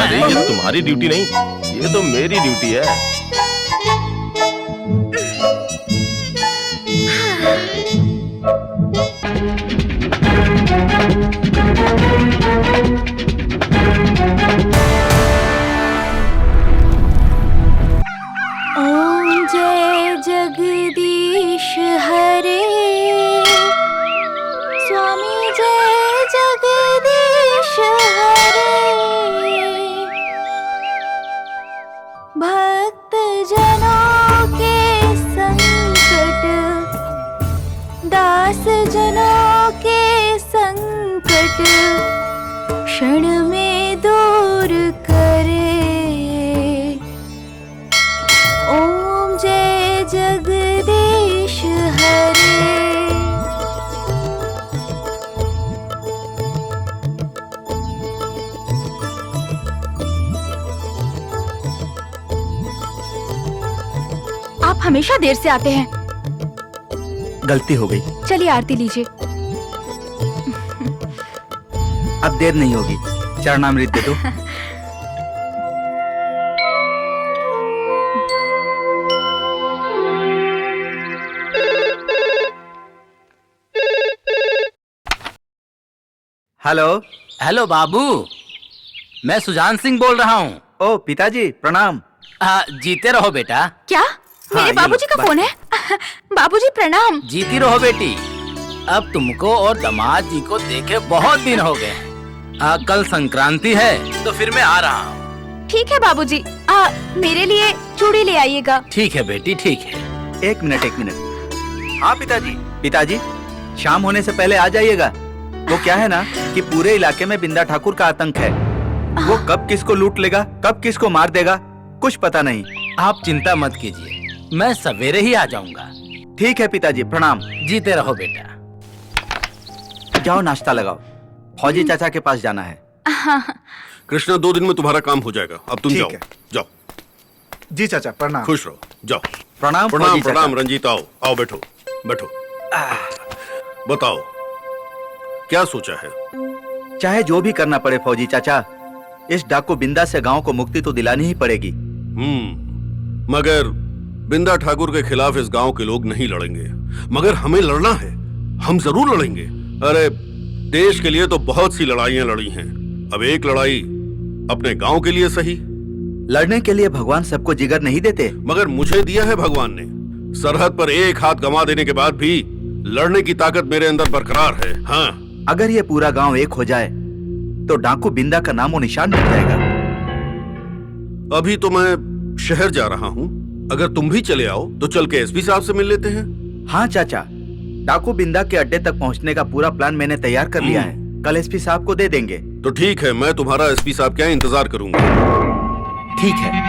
अरे ये तो तुम्हारी ड्यूटी नहीं, ये तो मेरी ड्यूटी है। ओम जय जगदीश हरे, स्वामी जय जगदीश हरे। भक्त जनों के संकट, दास जनों के संकट क्षण में दूर करे। ओम जय जगदीश हरे। आप हमेशा देर से आते हैं। गलती हो गई। चलिए आरती लीजिए। अब देर नहीं होगी, चरणामृत दे दो। हेलो। हेलो बाबू, मैं सुजान सिंह बोल रहा हूँ। ओ पिताजी प्रणाम। जीते रहो बेटा। क्या मेरे बाबूजी का फोन है? बाबूजी प्रणाम। जीती रहो बेटी। अब तुमको और दामाद जी को देखे बहुत दिन हो गए। कल संक्रांति है तो फिर मैं आ रहा हूँ। ठीक है बाबूजी, मेरे लिए चूड़ी ले आइएगा। ठीक है बेटी, ठीक है। एक मिनट। हाँ पिताजी। पिताजी शाम होने से पहले आ जाइएगा। वो क्या है ना कि पूरे इलाके में बिंदा ठाकुर का आतंक है। वो कब किसको लूट लेगा, कब किसको मार देगा, कुछ पता नहीं। आप चिंता मत कीजिए, मैं सवेरे ही आ जाऊंगा। ठीक है पिताजी प्रणाम। जीते रहो बेटा। जाओ नाश्ता लगाओ, फौजी चाचा के पास जाना है। कृष्णा 2 दिन में तुम्हारा काम हो जाएगा, अब तुम जाओ। जाओ। जी चाचा प्रणाम। खुश रहो, जाओ। प्रणाम प्रणाम प्रणाम। रंजीत आओ, आओ बैठो बैठो। बताओ क्या सोचा है? चाहे जो भी करना पड़े फौजी चाचा, इस डाकू बिंदा से गांव को मुक्ति तो दिलानी ही पड़ेगी। मगर बिंदा ठाकुर के खिलाफ इस गांव के लोग नहीं लड़ेंगे, मगर हमें लड़ना है, हम जरूर लड़ेंगे। अरे देश के लिए तो बहुत सी लड़ाइयां लड़ी हैं, अब एक लड़ाई अपने गांव के लिए सही। लड़ने के लिए भगवान सबको जिगर नहीं देते। मगर मुझे दिया है भगवान ने। सरहद पर एक हाथ गंवा देने के बाद भी लड़ने की ताकत मेरे अंदर बरकरार है। हाँ, अगर ये पूरा गांव एक हो जाए तो डाकू बिंदा का नामो निशान मिट जाएगा। अभी तो मैं शहर जा रहा हूँ, अगर तुम भी चले आओ तो चल के एसपी साहब से मिल लेते हैं। हाँ चाचा, डाकू बिंदा के अड्डे तक पहुँचने का पूरा प्लान मैंने तैयार कर लिया है, कल एसपी साहब को दे देंगे। तो ठीक है, मैं तुम्हारा एसपी साहब के यहाँ इंतजार करूंगा। ठीक है।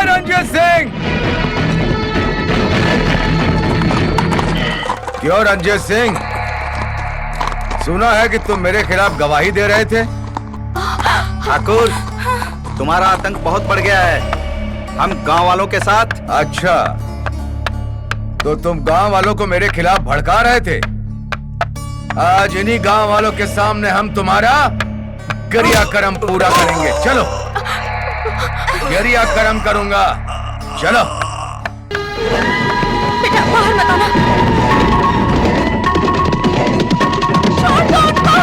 रंजीत सिंह! क्यों रंजीत सिंह, सुना है कि तुम मेरे खिलाफ गवाही दे रहे थे। ठाकुर, तुम्हारा आतंक बहुत बढ़ गया है हम गांव वालों के साथ। अच्छा, तो तुम गांव वालों को मेरे खिलाफ भड़का रहे थे। आज इन्हीं गांव वालों के सामने हम तुम्हारा क्रियाक्रम पूरा करेंगे। चलो, क्रियाक्रम करूंगा। चलो। बेटा बाहर मत आना। छोड़ दो उसको।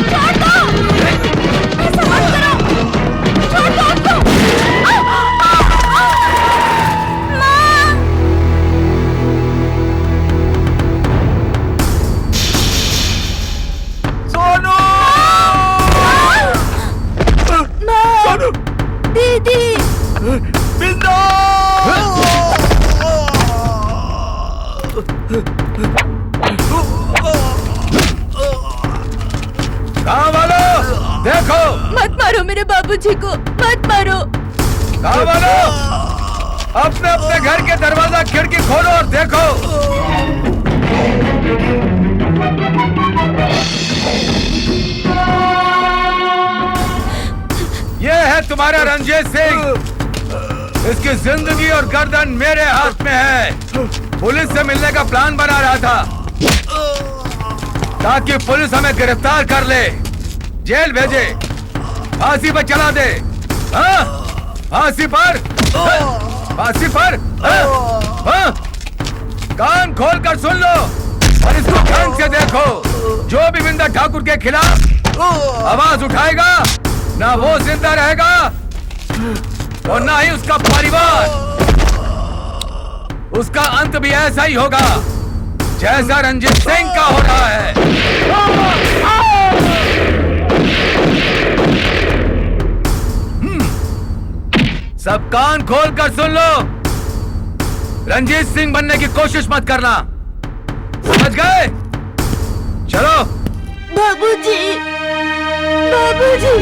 छोड़ दो। ऐसा मत करो। छोड़ दो उसको। माँ। सोनू! माँ। दीदी। बिंदु! गाँव वालों, देखो! मत मारो मेरे बाबूजी को, मत मारो। गाँव वालों, अपने अपने घर के दरवाजा खिड़की खोलो और देखो। ये है तुम्हारा रंजीत सिंह। इसकी जिंदगी और गर्दन मेरे हाथ में है। पुलिस से मिलने का प्लान बना रहा था ताकि पुलिस हमें गिरफ्तार कर ले, जेल भेजे, फांसी पर चला दे। हाँ? फांसी पर? फांसी पर? हाँ? कान खोल कर सुन लो और इसको ध्यान से देखो। जो भी बिंदा ठाकुर के खिलाफ आवाज उठाएगा, ना वो जिंदा रहेगा और ना ही उसका परिवार। उसका अंत भी ऐसा ही होगा जैसा रंजीत सिंह का हो रहा है। सब कान खोल कर सुन लो। रंजीत सिंह बनने की कोशिश मत करना, समझ गए? चलो। बाबूजी, बाबूजी।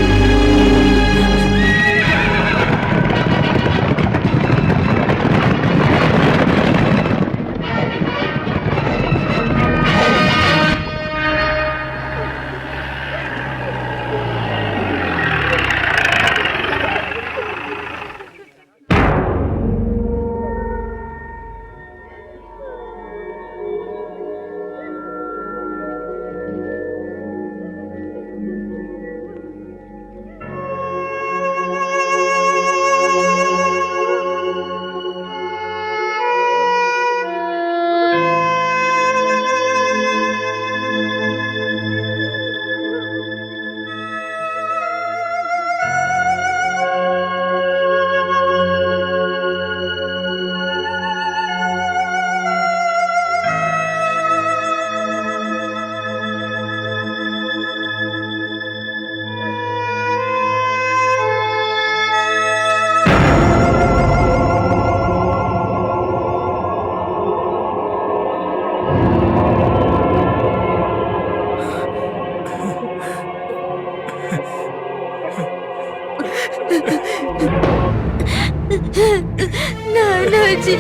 नाना जी,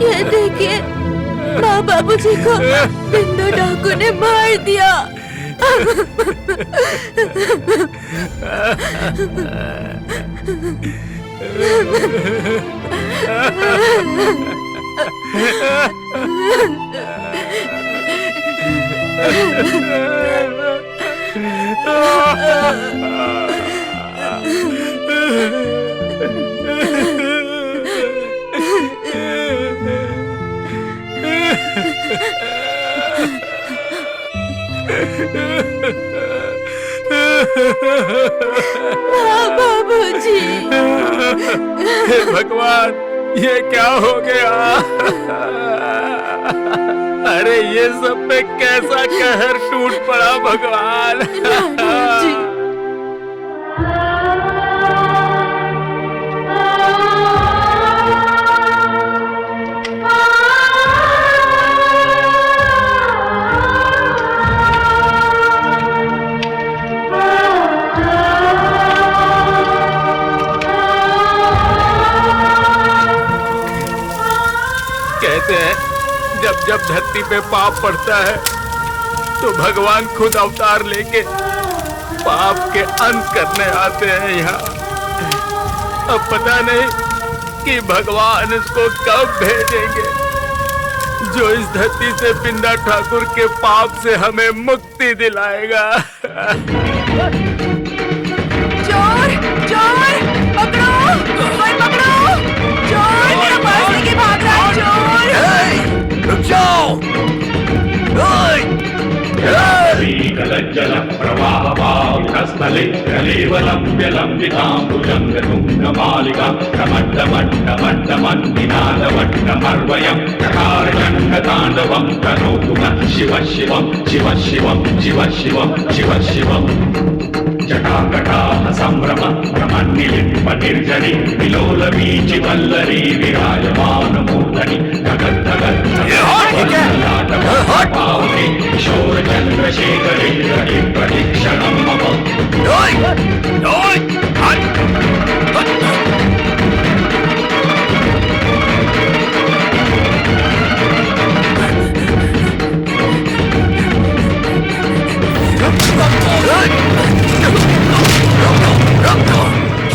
ये देखिए, माँ बाबूजी को बिंदु डाकू ने मार दिया। बाबूजी, हे भगवान, ये क्या हो गया? अरे ये सब पे कैसा कहर टूट पड़ा भगवान। कहते हैं जब जब धरती पे पाप पड़ता है तो भगवान खुद अवतार लेके पाप के अंत करने आते हैं यहाँ। अब पता नहीं कि भगवान इसको कब भेजेंगे जो इस धरती से बिंदा ठाकुर के पाप से हमें मुक्ति दिलाएगा। चोर चोर पकड़ो, कोई पकड़ो, चोर मेरा पर्स लेके भाग रहा है, चोर। रुक जाओ। स्थले कलेवलंब्य लंबिताम्बुजंग तुंगमालिका टमट्टमट्टमट्टमन्निनादमट्टमर्वयं चकारचण्डताण्डवं तनोतु नः शिव शिवं शिव शिवं शिव शिवं शिव शिवम् जटाकटाह संभ्रम भ्रमन्निलिम्ब निर्जनि विलोलवीचि वल्लरी विराजमान मूर्धनि धगत् धगत् पावने किशोर चन्द्रशेखरे रति प्रतीक्षणं मम।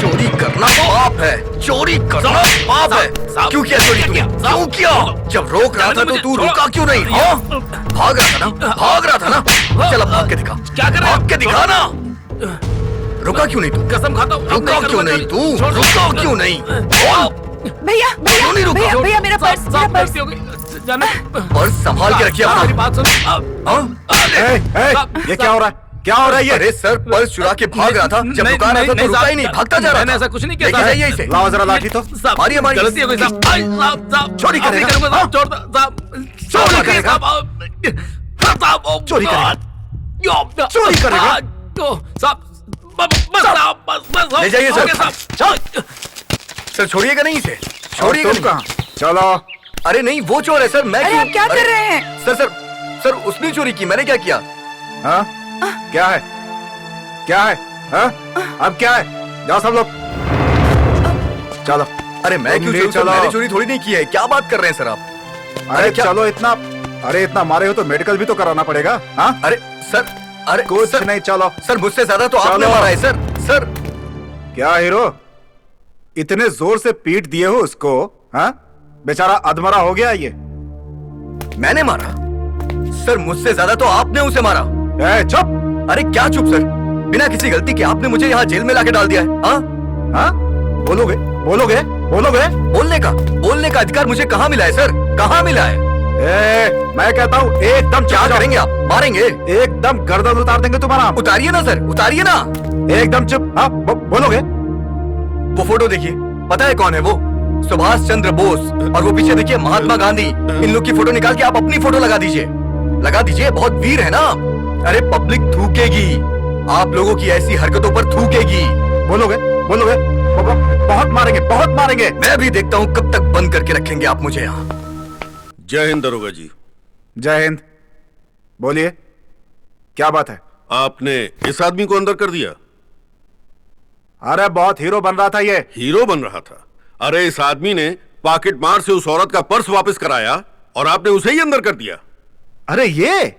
चोरी करना पाप है, चोरी करना पाप है। क्यों किया चोरी तूने? क्यों किया? जब रोक रहा था तो तू रुका क्यों नहीं? हाँ? भाग रहा था ना, भाग रहा था ना। चल अब भाग के दिखा, क्या कर रहा है? भाग के दिखा ना। रुका क्यों नहीं तू? कसम खाता हूँ रुका क्यों नहीं तू? रुका क्यों नहीं? भैया भैया नहीं रुका? भैया भैया मेरा पर्स, मेरा पर्स। पर्स संभाल के रखिए अपना। मेरी बात सुन। ये क्या हो रहा है? क्या हो रहा है ये? अरे सर, पर्स चुरा के भाग रहा था। जब रुका रहा था तो रुका ही नहीं, भागता जा रहा था। मैंने ऐसा कुछ नहीं किया। लेके जाइए इसे। लाओ जरा लाठी तो। मारिए मारिए। गलती हो गई साहब। साहब चोरी करेगा? चोरी करेगा? चोरी करेगा? चोरी करेगा? ले जाइए सर। सर छोड़िएगा नहीं इसे, छोड़िएगा नहीं। कहाँ? चलो। अरे नहीं, वो चोर है सर। मैं अरे क्यों? आप क्या कर रहे हैं? सर सर सर, उसने चोरी की, मैंने क्या किया? हाँ? क्या है? क्या है? हाँ? अब क्या है? जाओ सब लोग। चलो। अरे मैं तुम क्यों ले चोरी? चलो। मैंने चोरी थोड़ी नहीं की है। क्या बात कर रहे हैं सर आप? अरे क्या? चलो, इतना मारे हो तो मेडिकल भी तो कराना पड़ेगा। हाँ? अरे सर, अरे कुछ सर, नहीं, चलो। सर मुझसे ज्यादा तो आपने चलो। मारा है सर। सर क्या हीरो, इतने जोर से पीट दिए हो उसको? हाँ? बेचारा अधमरा हो गया ये। मैंने मारा? सर मुझसे ज्यादा तो आपने उसे मारा। ए, चुप। अरे क्या चुप सर? बिना किसी गलती के आपने मुझे यहाँ जेल में लाके डाल दिया है। हाँ? हाँ? बोलोगे? बोलोगे? बोलोगे? बोलने का अधिकार मुझे कहाँ मिला है सर? कहाँ मिला है? मैं कहता हूँ एकदम क्या चुप करेंगे आप? मारेंगे? एकदम गर्दन उतार देंगे तुम्हारा। उतारिए ना सर, उतारिए ना। एकदम चुप। हाँ? बोलोगे? वो फोटो देखिए, पता है कौन है वो? सुभाष चंद्र बोस। और वो पीछे देखिए महात्मा गांधी। इन लोग की फोटो निकाल के आप अपनी फोटो लगा दीजिए, लगा दीजिए। बहुत वीर है ना। अरे पब्लिक थूकेगी, आप लोगों की ऐसी हरकतों पर थूकेगी। बोलोगे? बोलोगे? बहुत मारेंगे, बहुत मारेंगे। मैं भी देखता हूँ कब तक बंद करके रखेंगे आप मुझे यहाँ। जय हिंद दरोगा जी। जय हिंद। बोलिए, क्या बात है? आपने इस आदमी को अंदर कर दिया? अरे बहुत हीरो बन रहा था ये। हीरो बन रहा था? अरे इस आदमी ने पॉकेट मार से उस औरत का पर्स वापस कराया और आपने उसे ही अंदर कर दिया। अरे ये,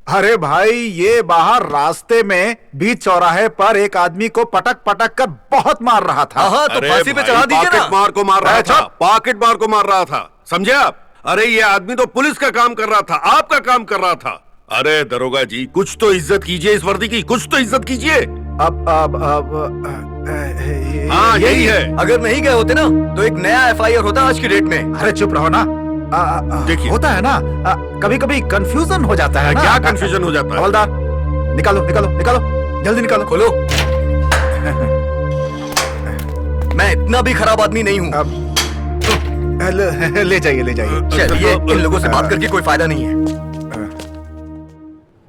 अरे भाई, ये बाहर रास्ते में बीच चौराहे पर एक आदमी को पटक पटक कर बहुत मार रहा था। हाँ तो अरे फांसी पे भाई, चढ़ा दीजिए ना। पॉकेट मार को मार रहा अरे था, चुप। पॉकेट मार को मार रहा था, समझे आप? अरे ये आदमी तो पुलिस का काम कर रहा था, आपका काम कर रहा था। अरे दरोगा जी, कुछ तो इज्जत कीजिए इस वर्दी की, कुछ तो इज्जत कीजिए। अब हाँ यही है। अगर नहीं गए होते ना तो एक नया FIR होता आज की डेट में। अरे चुप रहो ना। देखिए। होता है ना, कभी कभी कंफ्यूजन हो जाता है ना। क्या कंफ्यूजन हो जाता है? हवलदार, निकालो निकालो निकालो, जल्दी निकालो। खोलो। मैं इतना भी खराब आदमी नहीं हूँ। अब ले जाइए, ले जाइए। चलिए, इन लोगों से बात करके कोई फायदा नहीं है।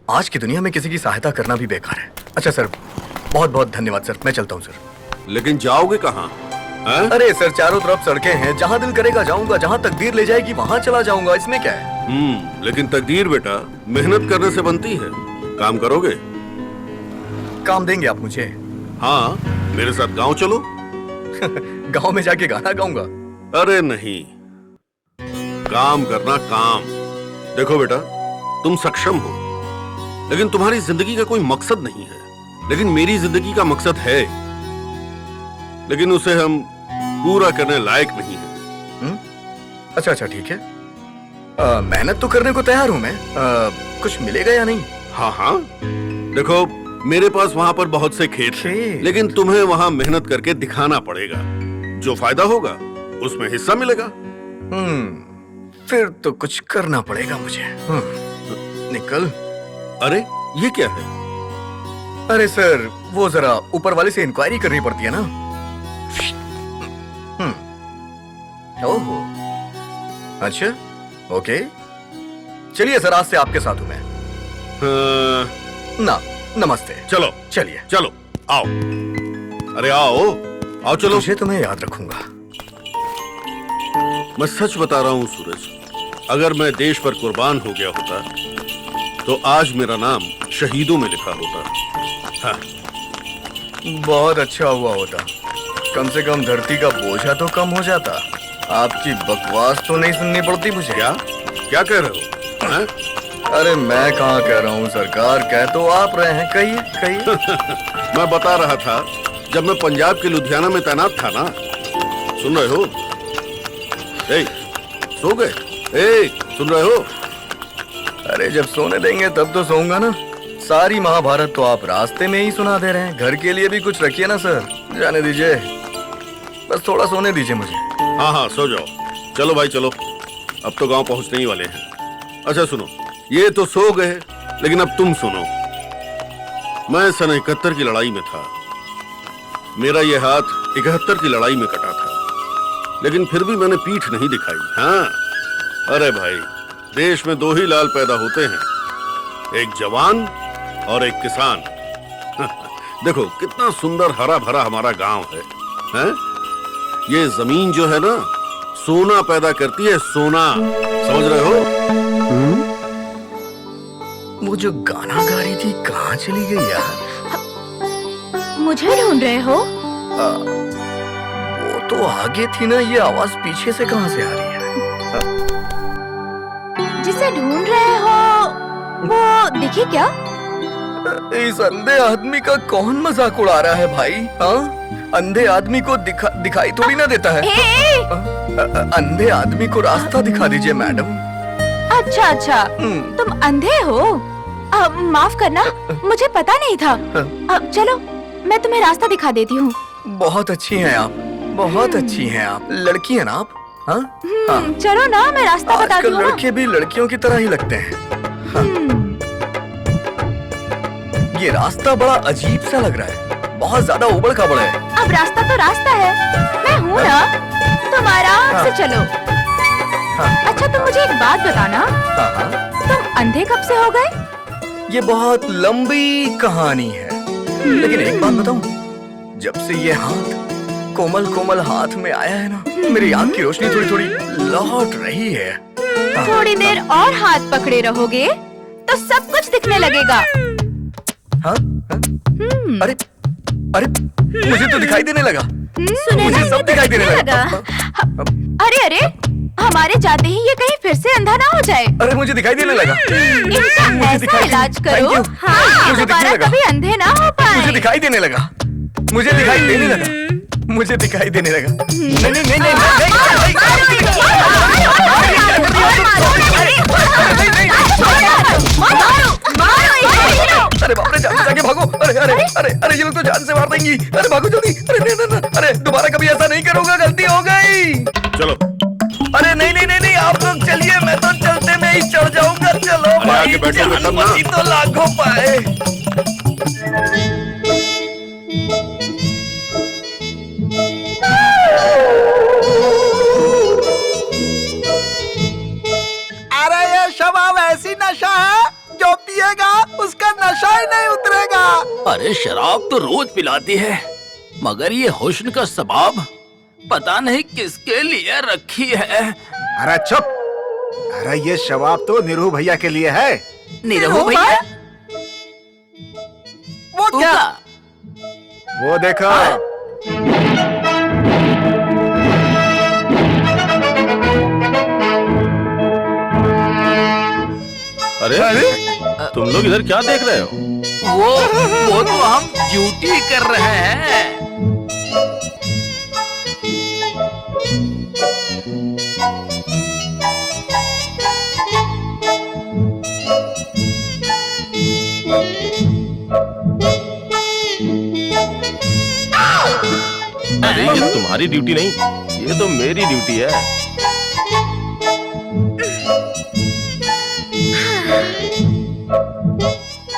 आज की दुनिया में किसी की सहायता करना भी बेकार है। अच्छा सर, बहुत बहुत धन्यवाद सर, मैं चलता हूँ सर। लेकिन जाओगे कहाँ? हैं? अरे सर, चारों तरफ सड़कें हैं, जहाँ दिल करेगा जाऊंगा, जहाँ तकदीर ले जाएगी वहाँ चला जाऊंगा, इसमें क्या है? लेकिन तकदीर बेटा मेहनत करने से बनती है। काम करोगे? काम देंगे आप मुझे? हाँ, मेरे साथ गांव चलो। गांव में जाके गाना गाऊंगा? अरे नहीं, काम करना काम। देखो बेटा, तुम सक्षम हो, लेकिन तुम्हारी जिंदगी का कोई मकसद नहीं है। लेकिन मेरी जिंदगी का मकसद है, लेकिन उसे हम पूरा करने लायक नहीं है। अच्छा अच्छा ठीक है, मेहनत तो करने को तैयार हूं मैं। कुछ मिलेगा या नहीं? हाँ हाँ, देखो मेरे पास वहां पर बहुत से खेत हैं, खेत? लेकिन तुम्हें वहां मेहनत करके दिखाना पड़ेगा। जो फायदा होगा उसमें हिस्सा मिलेगा। फिर तो कुछ करना पड़ेगा मुझे। निकल। अरे ये क्या है? अरे सर, वो जरा ऊपर वाले से इंक्वायरी करनी पड़ती है ना। ओहो, अच्छा, ओके, चलिए सर, आज से आपके साथ हूं मैं। ना, नमस्ते। चलो चलिए। चलो आओ। अरे आओ आओ, चलो। तुझे तो मैं याद रखूंगा। मैं सच बता रहा हूँ सूरज, अगर मैं देश पर कुर्बान हो गया होता तो आज मेरा नाम शहीदों में लिखा होता। हाँ। बहुत अच्छा हुआ होता, कम से कम धरती का बोझा तो कम हो जाता। आपकी बकवास तो नहीं सुननी पड़ती मुझे। क्या क्या कह रहे हो? हाँ? अरे मैं कहाँ कह रहा हूँ सरकार, कह तो आप रहे हैं, कहिए कहिए। मैं बता रहा था, जब मैं पंजाब के लुधियाना में तैनात था ना। सुन रहे हो? ए, सो गए? ए, सुन रहे हो? अरे जब सोने देंगे तब तो सोऊंगा ना। सारी महाभारत तो आप रास्ते में ही सुना दे रहे हैं। घर के लिए भी कुछ रखिए ना सर। जाने दीजिए, बस थोड़ा सोने दीजिए मुझे। हाँ हाँ, सो जाओ। चलो भाई चलो, अब तो गांव पहुंचने ही वाले हैं। अच्छा सुनो, ये तो सो गए, लेकिन अब तुम सुनो। मैं सन 71 की लड़ाई में था। मेरा ये हाथ 71 की लड़ाई में कटा था, लेकिन फिर भी मैंने पीठ नहीं दिखाई। हाँ, अरे भाई, देश में 2 ही लाल पैदा होते हैं, एक जवान और एक किसान। देखो कितना सुंदर हरा भरा हमारा गांव है, हैं? ये जमीन जो है ना, सोना पैदा करती है, सोना। समझ रहे हो? वो जो गाना गा रही थी कहाँ चली गई यार? मुझे ढूंढ रहे हो? वो तो आगे थी ना, ये आवाज पीछे से कहाँ से आ रही है? जिसे ढूंढ रहे हो वो दिखी क्या? इस अंधे आदमी का कौन मजाक उड़ा रहा है भाई? हाँ, अंधे आदमी को दिखाई थोड़ी ना देता है। अंधे आदमी को रास्ता दिखा दीजिए मैडम। अच्छा अच्छा, तुम अंधे हो? माफ करना, मुझे पता नहीं था। अब चलो, मैं तुम्हें रास्ता दिखा देती हूँ। बहुत अच्छी हैं आप, बहुत अच्छी हैं आप। लड़की हैं ना आप? हाँ हाँ, चलो ना, मैं रास्ता बता आजकल दूँ। लड़के भी लड़कियों की तरह ही लगते हैं। हाँ। ये रास्ता बड़ा अजीब सा लग रहा है, बहुत ज्यादा उबड़ खाबड़ है। अब रास्ता तो रास्ता है, मैं हूँ ना, तुम आराम से चलो। अच्छा तुम मुझे एक बात बताना, तुम अंधे कब से हो गए? ये बहुत लंबी कहानी है, लेकिन एक बात बताऊं, जब से ये हाथ कोमल कोमल हाथ में आया है ना, मेरी आंख की रोशनी थोड़ी थोड़ी लौट रही है। थोड़ी देर और हाथ पकड़े रहोगे तो सब कुछ दिखने लगेगा। हाँ? अरे अरे, मुझे तो दिखाई देने लगा। सुने मुझे ना, सब ये दिखाई देने दिखने लगा। अरे अरे, हमारे जाते ही ये कहीं फिर से अंधा ना हो जाए। अरे मुझे दिखाई देने लगा। इनका मुझे ऐसा दिखाई इलाज Thank करो, you। हाँ, मुझे दिखने दोबारा लगा। कभी अंधे ना हो पाए। मुझे दिखाई देने लगा, मुझे दिखाई देने लगा, मुझे दिखाई देने लगा। नहीं नहीं नहीं नहीं अरे बाप रे, जान जाके भागो। अरे अरे अरे अरे, ये लोग तो जान से मार देंगी। अरे भागो जल्दी। अरे नहीं नहीं नहीं, अरे दोबारा कभी ऐसा नहीं करूंगा, गलती हो गई। चलो। अरे नहीं नहीं नहीं नहीं, आप लोग चलिए, मैं तो चलते में ही चढ़ जाऊंगा। चलो भाई, आगे बैठोगे तब ना। जान बची तो लाखों पाए। अरे ये शराब ऐसी नशा है, जो पिएगा उसका नशा ही नहीं उतरेगा। अरे शराब तो रोज पिलाती है, मगर ये हुस्न का सबाब पता नहीं किसके लिए रखी है। अरे चुप। अरे ये शराब तो निरू भैया के लिए है। निरहु भैया, वो तू क्या? का? वो देखो। लोग इधर क्या देख रहे हो? वो तो हम ड्यूटी कर रहे हैं। अरे ये तुम्हारी ड्यूटी नहीं, ये तो मेरी ड्यूटी है।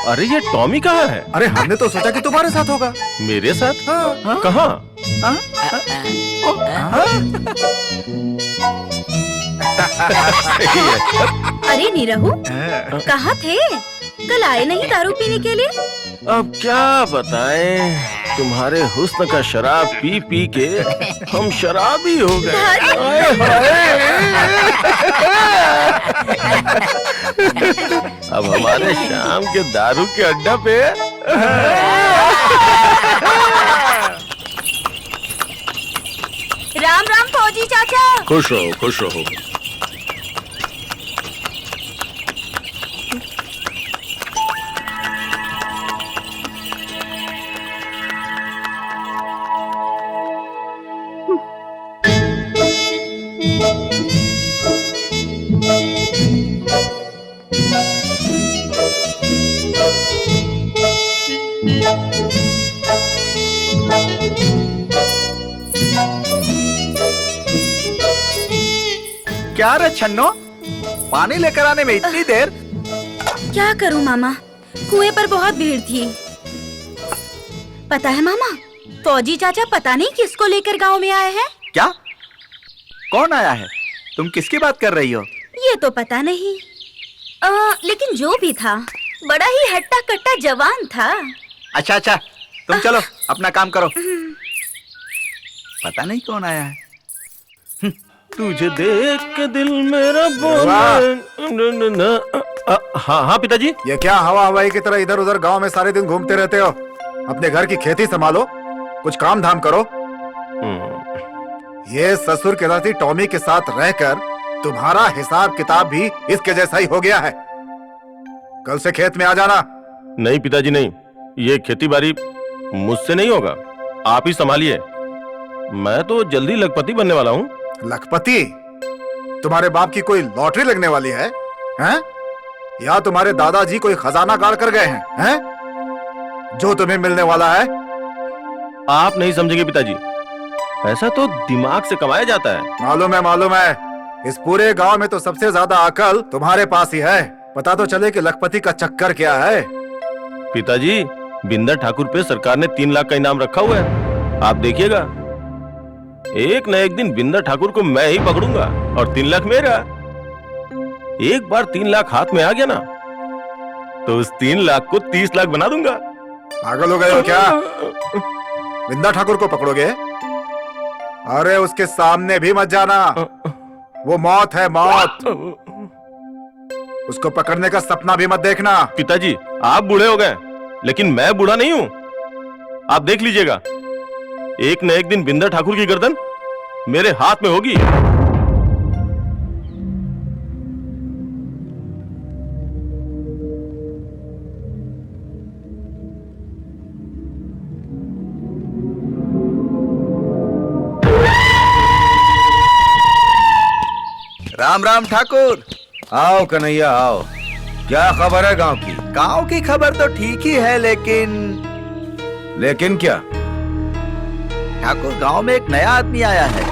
अरे ये टॉमी कहाँ है? अरे हमने तो सोचा कि तुम्हारे साथ होगा। मेरे साथ? हाँ। कहाँ? सही है। अरे नीरहू, कहाँ थे? कल आए नहीं दारू पीने के लिए? अब क्या बताएं, तुम्हारे हुस्न का शराब पी पी के हम शराबी हो गए। आए हाय। अब हमारे शाम के दारू के अड्डा पे राम राम फौजी चाचा। खुश रहो, खुश रहो। क्या रे छन्नो, पानी लेकर आने में इतनी देर? क्या करूं मामा, कुएं पर बहुत भीड़ थी। पता है मामा, फौजी चाचा पता नहीं किसको लेकर गांव में आए हैं। क्या? कौन आया है? तुम किसकी बात कर रही हो? ये तो पता नहीं, लेकिन जो भी था बड़ा ही हट्टा कट्टा जवान था। अच्छा अच्छा, तुम चलो अपना काम करो। पता नहीं कौन आया है। तुझे देख के दिल मेरा बोले। हाँ हाँ पिताजी। ये क्या हवा हवाई की तरह इधर उधर गांव में सारे दिन घूमते रहते हो? अपने घर की खेती संभालो, कुछ काम धाम करो। ये ससुर के नाती टॉमी के साथ रहकर तुम्हारा हिसाब किताब भी इसके जैसा ही हो गया है। कल से खेत में आ जाना। नहीं पिताजी नहीं, ये खेती बाड़ी मुझसे नहीं होगा, आप ही संभालिए। मैं तो जल्दी लखपति बनने वाला हूँ। लखपति? तुम्हारे बाप की कोई लॉटरी लगने वाली है? हैं? या तुम्हारे दादाजी कोई खजाना गाड़ कर गए हैं? हैं? जो तुम्हें मिलने वाला है? आप नहीं समझेंगे पिताजी, पैसा तो दिमाग से कमाया जाता है। मालूम है, मालूम है। इस पूरे गांव में तो सबसे ज्यादा अकल तुम्हारे पास ही है। पता तो चले कि लखपति का चक्कर क्या है। पिताजी, बिंदा ठाकुर पे सरकार ने 3 लाख का इनाम रखा हुआ है, आप देखिएगा। एक न एक दिन बिंदा ठाकुर को मैं ही पकड़ूंगा और 3 लाख मेरा। एक बार 3 लाख हाथ में आ गया ना, तो उस 3 लाख को 30 लाख बना दूंगा। पागल हो गए हो क्या? बिंदा ठाकुर को पकड़ोगे? अरे उसके सामने भी मत जाना, वो मौत है, मौत। उसको पकड़ने का सपना भी मत देखना। पिताजी, आप बूढ़े हो गए, लेकिन मैं बूढ़ा नहीं हूं। आप देख लीजिएगा, एक न एक दिन बिंदा ठाकुर की गर्दन मेरे हाथ में होगी। राम राम ठाकुर। आओ कन्हैया आओ, क्या खबर है गांव की? गांव की खबर तो ठीक ही है, लेकिन क्या? ठाकुर, गांव में एक नया आदमी आया है,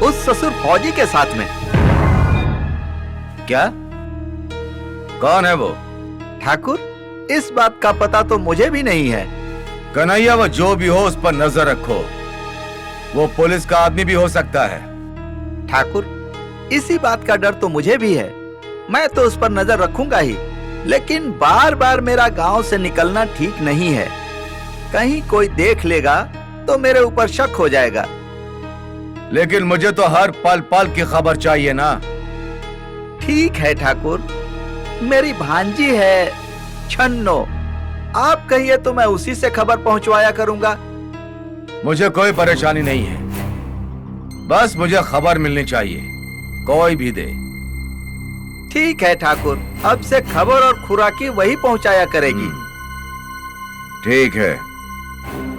उस ससुर फौजी के साथ में। क्या? कौन है वो? ठाकुर, इस बात का पता तो मुझे भी नहीं है। कन्हैया, वो जो भी हो उस पर नजर रखो, वो पुलिस का आदमी भी हो सकता है। ठाकुर, इसी बात का डर तो मुझे भी है, मैं तो उस पर नजर रखूंगा ही, लेकिन बार बार मेरा गांव से निकलना ठीक नहीं है। कहीं कोई देख लेगा तो मेरे ऊपर शक हो जाएगा। लेकिन मुझे तो हर पल पल की खबर चाहिए ना। ठीक है ठाकुर, मेरी भांजी है छन्नो, आप कहिए तो मैं उसी से खबर पहुंचवाया करूंगा। मुझे कोई परेशानी नहीं है, बस मुझे खबर मिलनी चाहिए, कोई भी दे। ठीक है ठाकुर, अब से खबर और खुराकी वही पहुंचाया करेगी। ठीक है,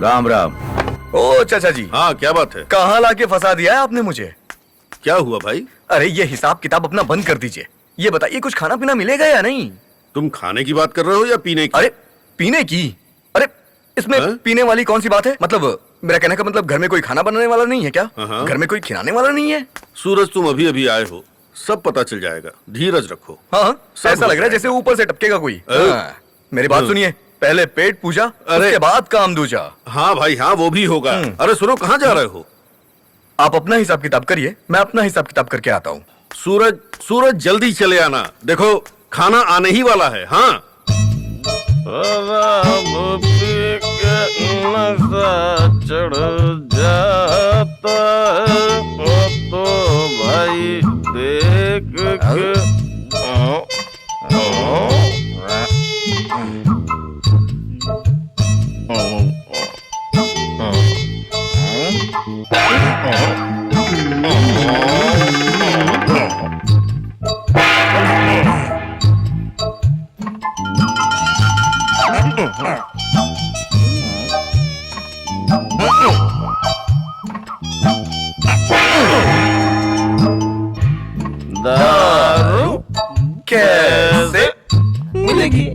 राम राम। ओ चाचा जी, हाँ क्या बात है? कहाँ लाके फंसा दिया है आपने मुझे? क्या हुआ भाई? अरे ये हिसाब किताब अपना बंद कर दीजिए। ये बताइए कुछ खाना पीना मिलेगा या नहीं? तुम खाने की बात कर रहे हो या पीने की? अरे पीने की? अरे इसमें हाँ? पीने वाली कौन सी बात है? मतलब मेरा कहने का मतलब घर में कोई खाना बनाने वाला नहीं है क्या? हाँ। घर में कोई खिलाने वाला नहीं है? सूरज तुम अभी अभी आए हो, सब पता चल जाएगा, धीरज रखो। हाँ, सब ऐसा हो लग रहा है जाएगा। जैसे ऊपर से टपकेगा कोई। अरे। हाँ, मेरी बात सुनिए, पहले पेट पूजा, अरे। उसके बाद काम दूजा। हाँ भाई हाँ, वो भी होगा। अरे सुनो, कहाँ जा रहे हो? आप अपना हिसाब किताब करिए, मैं अपना हिसाब किताब करके आता हूँ। सूरज सूरज जल्दी चले आना, देखो खाना आने ही वाला है। हाँ शराब पी के नशा चढ़ जाता है, वो तो भाई देख के दारू कैसे? मिलेगी?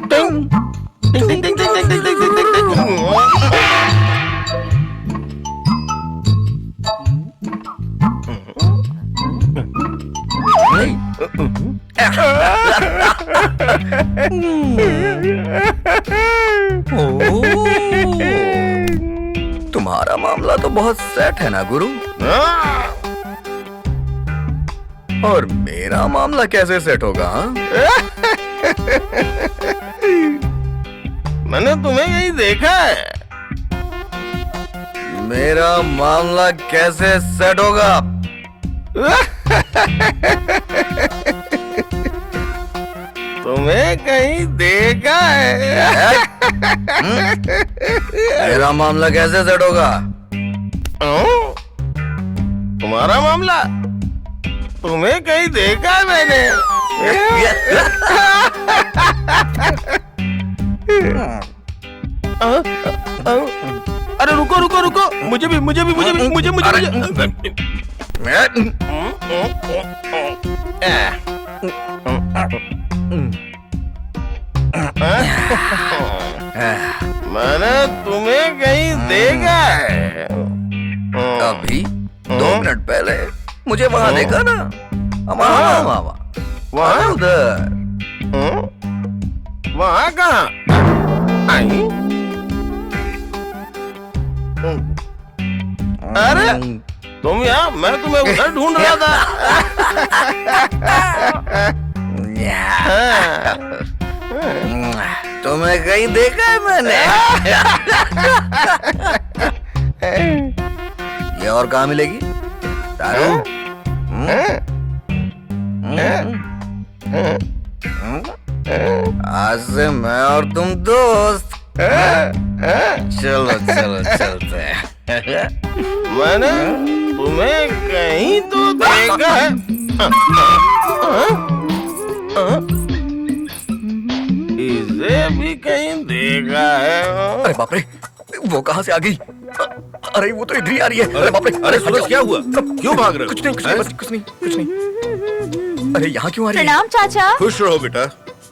टिंग टिंग टिंग टिंग टिंग टिंग टिंग टिंग टिंग टिंग। तुम्हारा मामला तो बहुत सेट है ना गुरु, और मेरा मामला कैसे सेट होगा? हाँ? मैंने तुम्हें यही देखा है। मेरा मामला कैसे सेट होगा? तुम्हें कहीं देखा है। मेरा मामला कैसे सेट होगा? तुम्हारा मामला तुम्हें कहीं देखा है मैंने। अरे रुको रुको रुको, मुझे भी मुझे भी मुझे भी मुझे मुझे मैंने तुम्हें कहीं देखा है। अभी 2 मिनट पहले मुझे वहां देखा ना, वहां वहां वहां उधर। वहां कहाँ? अरे तुम यहाँ, मैं तुम्हें उधर ढूंढ रहा था। तुम्हें कहीं देखा है मैंने? ये और कहाँ मिलेगी? तारू? आज से मैं और तुम दोस्त। चलो चलो चलते हैं। मैंने तुम्हें कहीं तो देखा है। इसे भी कहीं देखा है। अरे बाप रे, वो कहाँ से आ गई? अरे वो तो इधर ही आ रही है। अरे बाप रे, अरे सूरज क्या हुआ? क्यों भाग रहे हो? कुछ नहीं कुछ नहीं, बस कुछ नहीं कुछ नहीं। अरे यहाँ क्यों आ रही है? प्रणाम चाचा। खुश रहो बेटा।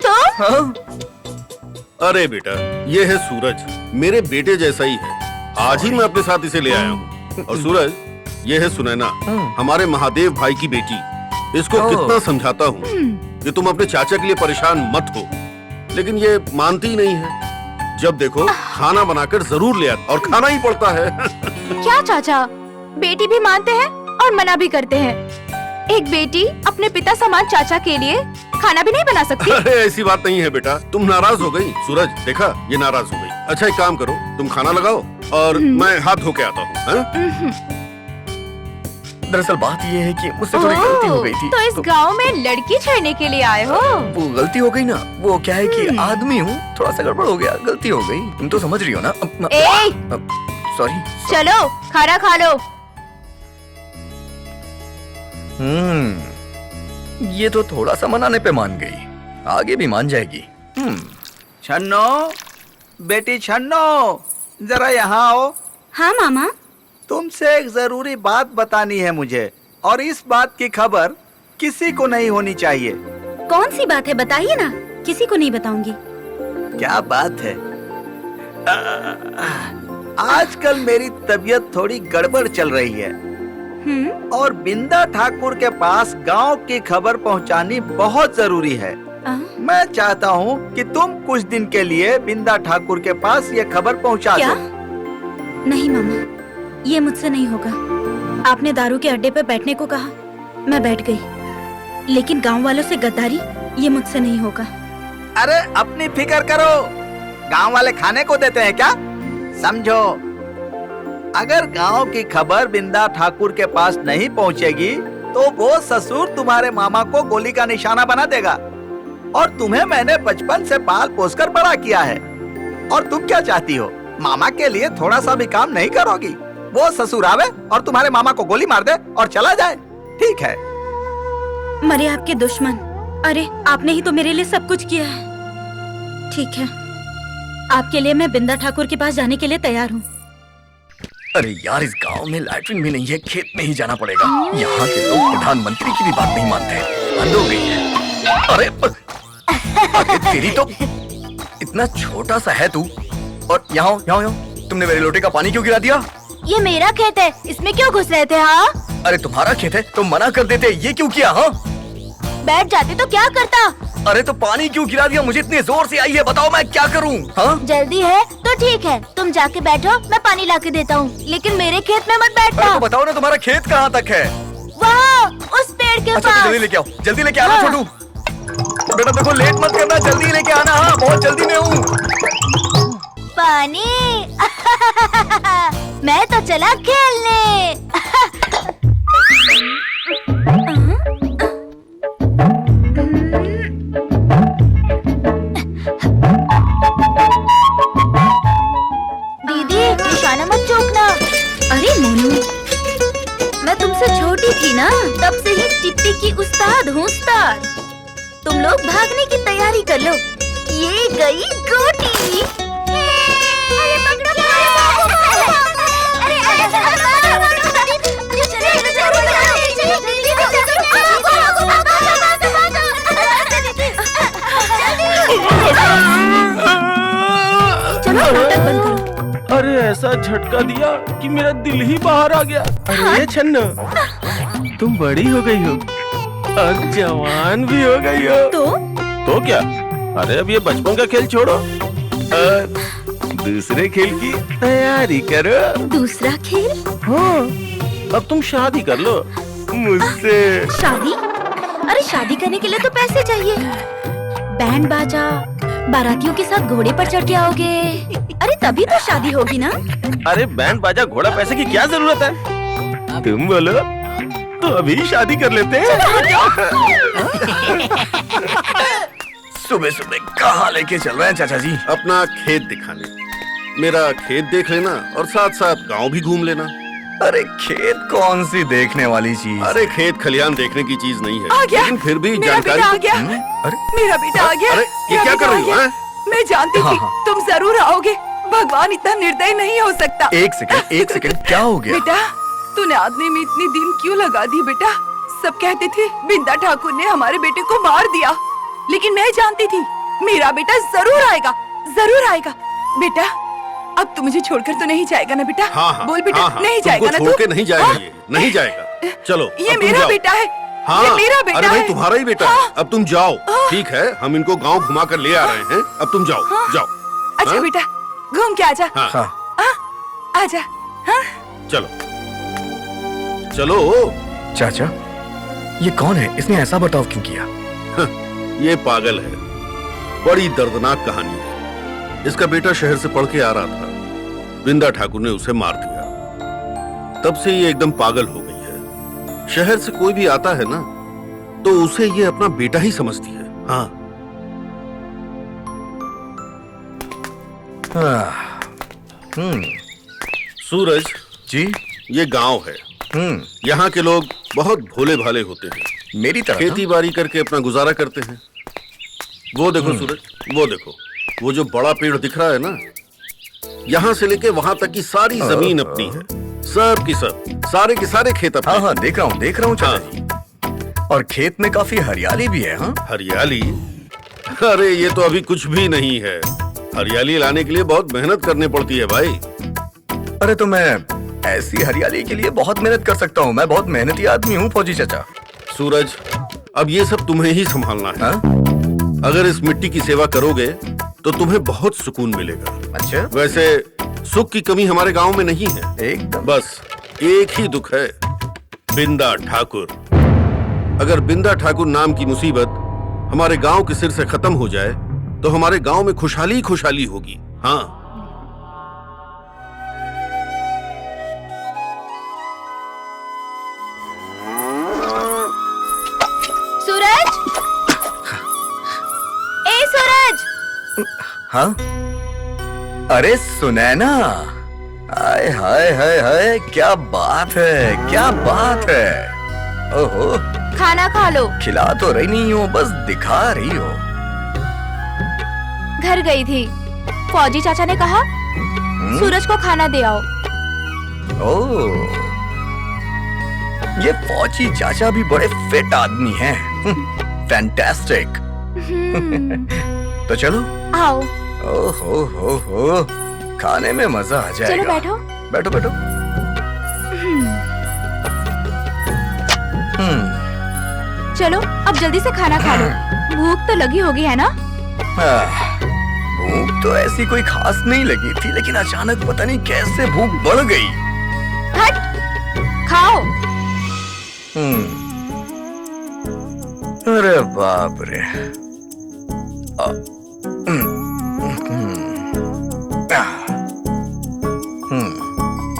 तो हाँ? अरे बेटा, ये है सूरज, मेरे बेटे जैसा ही है। आज ही मैं अपने साथ इसे ले आया हूँ। और सूरज, ये है सुनैना, हमारे महादेव भाई की बेटी। इसको कितना समझाता हूँ कि तुम अपने चाचा के लिए परेशान मत हो, लेकिन ये मानती ही नहीं है। जब देखो खाना बनाकर जरूर ले आता, और खाना ही पड़ता है। क्या चाचा, बेटी भी मानते हैं और मना भी करते हैं। एक बेटी अपने पिता समान चाचा के लिए खाना भी नहीं बना सकती। अरे ऐसी बात नहीं है बेटा, तुम नाराज हो गई। सूरज देखा, ये नाराज हो गई। अच्छा एक काम करो, तुम खाना लगाओ और मैं हाथ धो के आता हूँ। दरअसल बात ये है कि मुझसे थोड़ी गलती हो गई थी। तो इस गांव में लड़की छेड़ने के लिए आए हो? वो गलती हो गई ना, वो क्या है कि आदमी हूँ, थोड़ा सा गड़बड़ हो गया, गलती हो गई। तुम तो समझ रही हो ना? ए, सॉरी। चलो खाना खा लो। ये तो थोड़ा सा मनाने पे मान गई, आगे भी मान जाएगी। छन्नो, बेटी छन्नो, जरा यहाँ आओ। हाँ मामा। तुमसे एक जरूरी बात बतानी है मुझे, और इस बात की खबर किसी को नहीं होनी चाहिए। कौन सी बात है, बताइए ना। किसी को नहीं बताऊंगी। क्या बात है? आजकल मेरी तबीयत थोड़ी गड़बड़ चल रही है और बिंदा ठाकुर के पास गांव की खबर पहुंचानी बहुत जरूरी है। मैं चाहता हूं कि तुम कुछ दिन के लिए बिंदा ठाकुर के पास ये खबर पहुंचा क्या? दो। नहीं मामा, ये मुझसे नहीं होगा। आपने दारू के अड्डे पे बैठने को कहा, मैं बैठ गई, लेकिन गांव वालों से गद्दारी ये मुझसे नहीं होगा। अरे अपनी फिक्र करो, गांव वाले खाने को देते हैं क्या? समझो, अगर गांव की खबर बिंदा ठाकुर के पास नहीं पहुंचेगी तो वो ससुर तुम्हारे मामा को गोली का निशाना बना देगा। और तुम्हें मैंने बचपन से पाल पोस कर बड़ा किया है, और तुम क्या चाहती हो, मामा के लिए थोड़ा सा भी काम नहीं करोगी? वो ससुर आवे और तुम्हारे मामा को गोली मार दे और चला जाए, ठीक है? मरे आपके दुश्मन। अरे आपने ही तो मेरे लिए सब कुछ किया है। ठीक है, आपके लिए मैं बिंदा ठाकुर के पास जाने के लिए तैयार हूँ। अरे यार, इस गांव में लैट्रिन भी नहीं है, खेत में ही जाना पड़ेगा। यहाँ के लोग प्रधानमंत्री की भी बात नहीं मानते हैं, बंद हो गई है। अरे तेरी तो इतना छोटा सा है तू, और यहाँ तुमने मेरे लोटे का पानी क्यों गिरा दिया? ये मेरा खेत है, इसमें क्यों घुस रहे थे? हाँ, अरे तुम्हारा खेत है, तुम मना कर देते, ये क्यों किया? हाँ, बैठ जाते तो क्या करता? अरे तो पानी क्यों गिरा दिया? मुझे इतनी जोर से आई है, बताओ मैं क्या करूं? हाँ, जल्दी है तो ठीक है, तुम जाके बैठो, मैं पानी लाके देता हूँ, लेकिन मेरे खेत में मत बैठना। अरे तो बताओ ना, तुम्हारा खेत कहाँ तक है? वहाँ उस पेड़ के अच्छा, पास। जल्दी लेके आओ, जल्दी लेके आना। छोटू बेटा देखो, लेट मत करना, जल्दी लेके आना। हाँ, बहुत जल्दी में हूँ। पानी मैं तो चला खेलने। दीदी, निशाना मत चूकना। अरे मोनू, मैं तुमसे छोटी थी ना, तब से ही टिप्पी की उस्ताद हूँ, उस्ताद। तुम लोग भागने की तैयारी कर लो। ये गई गोटी। अरे पकड़ो, चलो नाटक बंद करो। अरे ऐसा झटका दिया कि मेरा दिल ही बाहर आ गया। अरे छन्नो, तुम बड़ी हो गई हो और जवान भी हो गई हो। तो क्या? अरे अब ये बचपन का खेल छोड़ो, दूसरे खेल की तैयारी करो। दूसरा खेल? हाँ, अब तुम शादी कर लो मुझसे। शादी? अरे शादी करने के लिए तो पैसे चाहिए। बैंड बाजा, बारातियों के साथ घोड़े पर चढ़ के आओगे, अरे तभी तो शादी होगी ना। अरे बैंड बाजा घोड़ा पैसे की क्या जरूरत है? तुम बोलो तो अभी शादी कर लेते हैं। सुबह सुबह कहाँ लेके चल रहे हैं चाचा जी? अपना खेत दिखाने। मेरा खेत देख लेना और साथ साथ गांव भी घूम लेना। अरे खेत कौन सी देखने वाली चीज? अरे खेत खलियान देखने की चीज नहीं है, आ गया। लेकिन फिर भी मेरा जानकारी। बेटा आ गया। अरे मेरा बेटा आ गया। अरे ये क्या कर रही हो? मैं जानती थी हाँ। तुम जरूर आओगे। भगवान इतना निर्दयी नहीं हो सकता। एक सेकंड, क्या हो गया? बेटा, तूने आदमी में इतनी दिन क्यों लगा दी बेटा? सब कहते थे बिंदा ठाकुर ने हमारे बेटे को मार दिया, लेकिन मैं जानती थी मेरा बेटा जरूर आएगा, जरूर आएगा। बेटा, अब तू मुझे छोड़कर तो नहीं जाएगा ना बेटा? हाँ, बोल बेटा, हाँ, नहीं जाएगा ना तुमको छोड़ तू? के नहीं जाएगा। हाँ? ये नहीं जाएगा। चलो, ये अब तुम मेरा जाओ। बेटा है। हाँ, ये मेरा बेटा अरे भाई है। तुम्हारा ही बेटा हाँ। है। अब तुम जाओ। ठीक है, हम इनको गांव घुमा कर ले आ रहे हैं। अब तुम जाओ। जाओ। अच्छा हाँ? बेटा, घूम के आजा। हाँ। आजा। हाँ? चलो चलो। चाचा, ये कौन है? इसने ऐसा बर्ताव क्यों किया? ये पागल है, बड़ी दर्दनाक कहानी है। इसका बेटा शहर से पढ़ के आ रहा था, बिंदा ठाकुर ने उसे मार दिया। तब से ये एकदम पागल हो गई है। शहर से कोई भी आता है ना तो उसे ये अपना बेटा ही समझती है। हाँ। सूरज सूरज जी, ये गांव है, यहाँ के लोग बहुत भोले भाले होते हैं। मेरी तरह खेती बाड़ी करके अपना गुजारा करते हैं। वो देखो सूरज, वो देखो, वो जो बड़ा पेड़ दिख रहा है ना, यहाँ से लेके वहां तक की सारी जमीन अपनी है। सब की सब, सारे के सारे खेत अपने। हाँ देख रहा हूँ चाचा जी। और खेत में काफी हरियाली भी है। हाँ हरियाली? अरे ये तो अभी कुछ भी नहीं है। हरियाली लाने के लिए बहुत मेहनत करनी पड़ती है भाई। अरे तो मैं ऐसी हरियाली के लिए बहुत मेहनत कर सकता हूँ। मैं बहुत मेहनती आदमी हूँ फौजी चाचा। सूरज, अब ये सब तुम्हें ही संभालना है। अगर इस मिट्टी की सेवा करोगे तो तुम्हें बहुत सुकून मिलेगा। अच्छा, वैसे सुख की कमी हमारे गांव में नहीं है। एकदम। बस एक ही दुख है, बिंदा ठाकुर। अगर बिंदा ठाकुर नाम की मुसीबत हमारे गांव के सिर से खत्म हो जाए तो हमारे गांव में खुशहाली ही खुशहाली होगी। हाँ, सूरज, ए सूरज। हाँ, अरे सुनैना, हाय हाय हाय हाय, क्या बात है, क्या बात है। ओहो, खाना खा लो। खिला तो रही नहीं हो, बस दिखा रही हो। घर गई थी, फौजी चाचा ने कहा सूरज को खाना दे आओ। ओह, ये फौजी चाचा भी बड़े फिट आदमी हैं। फैंटास्टिक। तो चलो आओ। ओहो हो, खाने में मजा आ जाएगा। चलो बैठो। बैठो बैठो। चलो अब जल्दी से खाना खा लो, भूख तो लगी होगी है ना? भूख तो ऐसी कोई खास नहीं लगी थी, लेकिन अचानक पता नहीं कैसे भूख बढ़ गई। हट, खाओ। अरे बाप रे।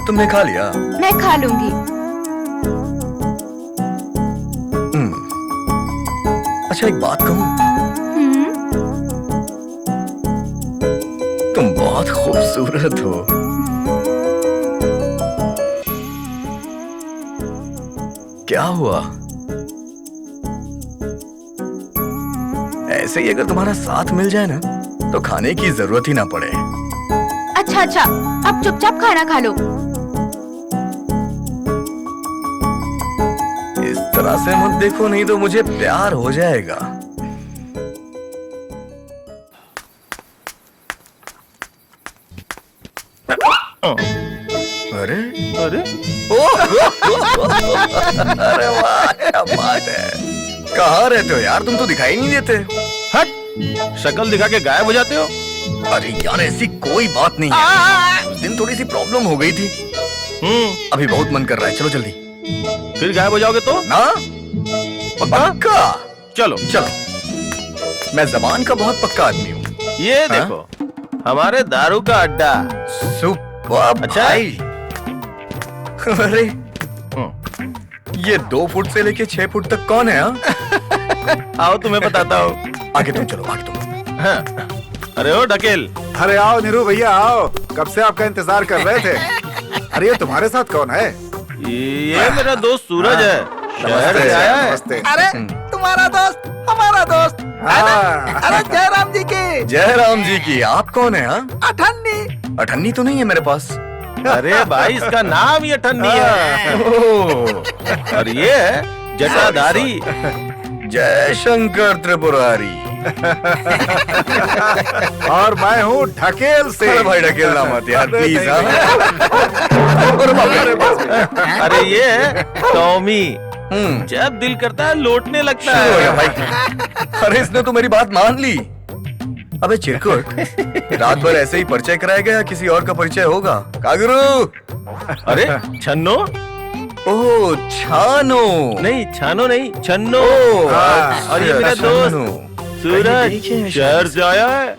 तुमने खा लिया? मैं खा लूंगी। अच्छा एक बात कहूं, तुम बहुत खूबसूरत हो। क्या हुआ? ऐसे ही अगर तुम्हारा साथ मिल जाए ना तो खाने की जरूरत ही ना पड़े। अच्छा, अब चुपचाप खाना खा लो। इस तरह से मत देखो, नहीं तो मुझे प्यार हो जाएगा। अरे अरे अरे वाह, क्या बात है। कहाँ रहते हो यार, तुम तो दिखाई नहीं देते। हट, शक्ल दिखा के गायब हो जाते हो। अरे यार ऐसी कोई बात नहीं है, उस दिन थोड़ी सी प्रॉब्लम हो गई थी। अभी बहुत मन कर रहा है, चलो जल्दी। फिर गायब हो जाओगे तो ना? पक्का? चलो चलो। मैं जबान का बहुत पक्का आदमी हूँ। ये देखो, हमारे दारू का अड्डा। सुपर। अच्छा? अरे ये 2 फुट से लेके 6 फुट तक कौन है? आओ तुम्हें बताता हूँ। आगे तुम चलो, आगे तुम। हाँ। अरे ओ ढकेल। अरे आओ नीरू भैया आओ, कब से आपका इंतजार कर रहे थे। अरे ये तुम्हारे साथ कौन है? ये मेरा दोस्त सूरज है, शहर से आया है। नमस्ते। अरे तुम्हारा दोस्त हमारा दोस्त है ना? अरे जयराम जी की। जयराम जी की। आप कौन है? अठन्नी। अठन्नी तो नहीं है मेरे पास। अरे भाई इसका नाम ये ठन्नी है। ओह, और ये है जटाधारी। जय शंकर त्रिपुरारी। और मैं हूँ ढकेल से। अरे भाई ढकेलना मत यार प्लीज। अरे ये है टॉमी। जब दिल करता है लौटने लगता है। भाई अरे इसने तो मेरी बात मान ली। अबे चिरकुट, रात भर ऐसे ही परिचय कराया गया, किसी और का परिचय होगा? कागरू। अरे छन्नो? ओह छानो। नहीं छानो नहीं, छन्नो। और ये मेरा दोस्त सूरज शहर से आया है।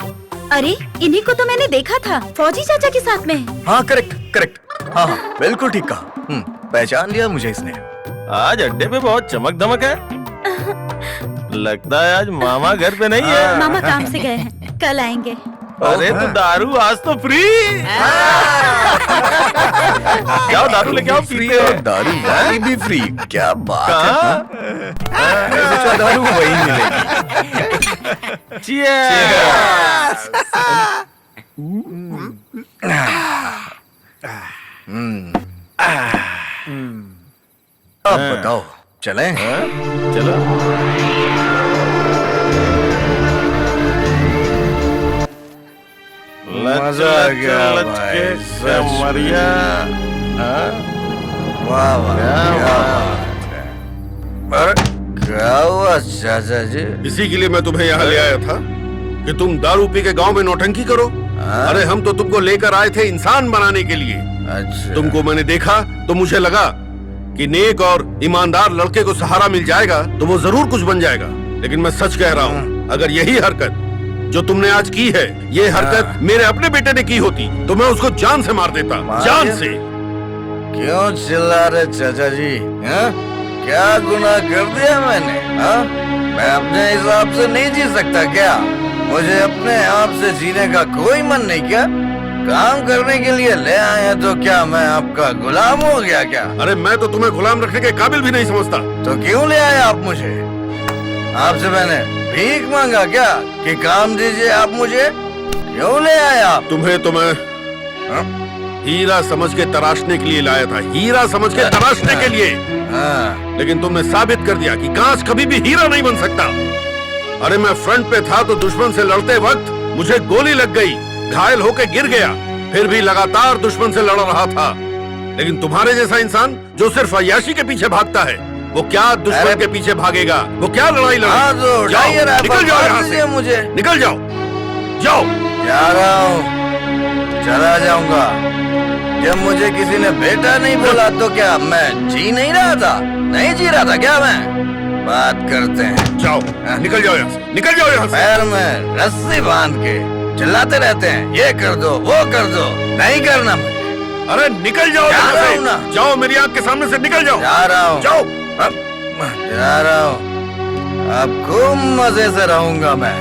अरे इन्हीं को तो मैंने देखा था फौजी चाचा के साथ में। हाँ करेक्ट करेक्ट। हाँ हाँ बिल्कुल ठीक कहा। पहचान लिया मुझे इसने। आज अड्डे पे बहुत चमक धमक है। लगता है आज मामा घर पे नहीं है। मामा काम से गए हैं, कल आएंगे। अरे तो दारू आज तो फ्री। जाओ दारू लेके आओ, फ्री पीते और हैं। दारू वाली भी फ्री, क्या बात है। मैंने सोचा दारू वही मिलेगी। Cheers! अब बताओ चलें? चलो। मजा आ गया भाई, सच में। मरिया। वाह वाह, क्या बात है। अरे क्या हुआ चाचा जी? इसी के लिए मैं तुम्हें यहाँ ले आया था कि तुम दारू पी के गांव में नौटंकी करो। अरे हम तो तुमको लेकर आए थे इंसान बनाने के लिए। अच्छा। तुमको मैंने देखा तो मुझे लगा कि नेक और ईमानदार लड़के को सहारा मिल जाएगा तो वो जरूर कुछ बन जाएगा। लेकिन मैं सच कह रहा हूँ, अगर यही हरकत जो तुमने आज की है, ये हरकत मेरे अपने बेटे ने की होती तो मैं उसको जान से मार देता, जान से। क्यों चिल्ला रहे चाचा जी? हाँ? क्या गुनाह कर दिया मैंने? हाँ? मैं अपने हिसाब से नहीं जी सकता क्या? मुझे अपने आप से जीने का कोई मन नहीं क्या? काम करने के लिए ले आए हैं तो क्या मैं आपका गुलाम हो गया क्या? अरे मैं तो तुम्हें गुलाम रखने के काबिल भी नहीं समझता। तो क्यों ले आए आप मुझे? आपसे मैंने भीख मांगा क्या कि काम दीजिए आप मुझे? क्यों ले आए आप? तुम्हें तो मैं हीरा समझ के तराशने के लिए लाया था, हीरा समझ के तराशने के लिए। लेकिन तुमने साबित कर दिया कि कांच कभी भी हीरा नहीं बन सकता। अरे मैं फ्रंट पे था तो दुश्मन से लड़ते वक्त मुझे गोली लग गई, घायल होकर गिर गया, फिर भी लगातार दुश्मन से लड़ रहा था। लेकिन तुम्हारे जैसा इंसान जो सिर्फ अय्याशी के पीछे भागता है, वो क्या दुश्मन के पीछे भागेगा? वो क्या लड़ाई हाँ, लड़ेगा? तो जाओ, निकल जाओ यहाँ से, मुझे निकल जाओ, जाओ। जा रहा हूँ, चला जाऊंगा। जब मुझे किसी ने बेटा नहीं बोला तो क्या मैं जी नहीं रहा था? नहीं जी रहा था क्या मैं? बात करते हैं। जाओ, निकल जाओ यहाँ से, निकल जाओ यहाँ से। पैर में रस्सी बांध के चिल्लाते रहते हैं, ये कर दो, वो कर दो, नहीं करना मुझे। अरे निकल जाओ जा यहाँ रहा से, हूँ ना। जाओ, मेरी आंख के सामने से निकल जाओ। जा रहा हूँ, जाओ। जा रहा हूँ। अब खूब मजे से रहूंगा मैं।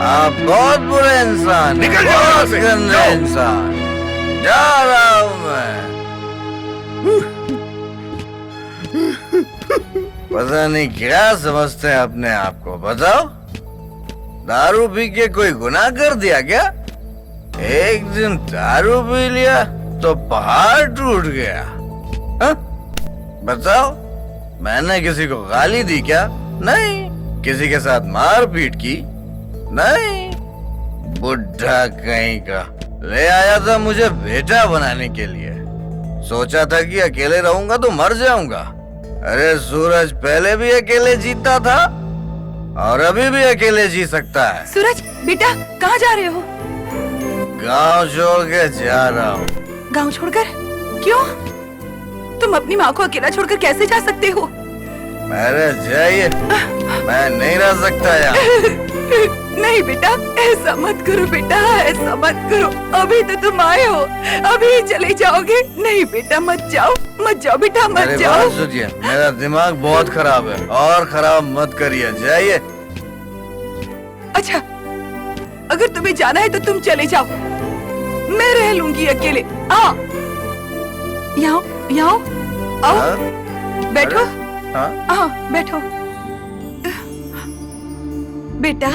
आप बहुत बुरे इंसान, निकल जाओ यहाँ बहुत से, गंदे जाओ। इंसान। जा रहा हूँ मैं। पता नहीं क्या समझते हैं अपने आप को, बताओ? दारू पी के कोई गुनाह कर दिया क्या? एक दिन दारू पी लिया तो पहाड़ टूट गया। हा? बताओ, मैंने किसी को गाली दी क्या? नहीं। किसी के साथ मारपीट की? नहीं। बुढ़ा कहीं का ले आया था मुझे बेटा बनाने के लिए। सोचा था कि अकेले रहूंगा तो मर जाऊंगा। अरे सूरज पहले भी अकेले जीता था और अभी भी अकेले जी सकता है। सूरज बेटा, कहाँ जा रहे हो? गांव छोड़ के जा रहा हूँ। गांव छोड़कर? क्यों? तुम अपनी माँ को अकेला छोड़कर कैसे जा सकते हो? अरे जाइए, मैं नहीं रह सकता यहाँ। नहीं बेटा, ऐसा मत करो बेटा, ऐसा मत करो। अभी तो तुम आए हो, अभी चले जाओगे? नहीं बेटा, मत जाओ, मत जाओ बेटा, मत मेरी जाओ। बात सुनिए, मेरा दिमाग बहुत खराब है और खराब मत करिए, जाइए। अच्छा, अगर तुम्हें जाना है तो तुम चले जाओ, मैं रह लूंगी अकेले। आओ, यहाँ यहाँ आओ, हाँ? बैठो। हाँ? हाँ, बैठो। बेटा,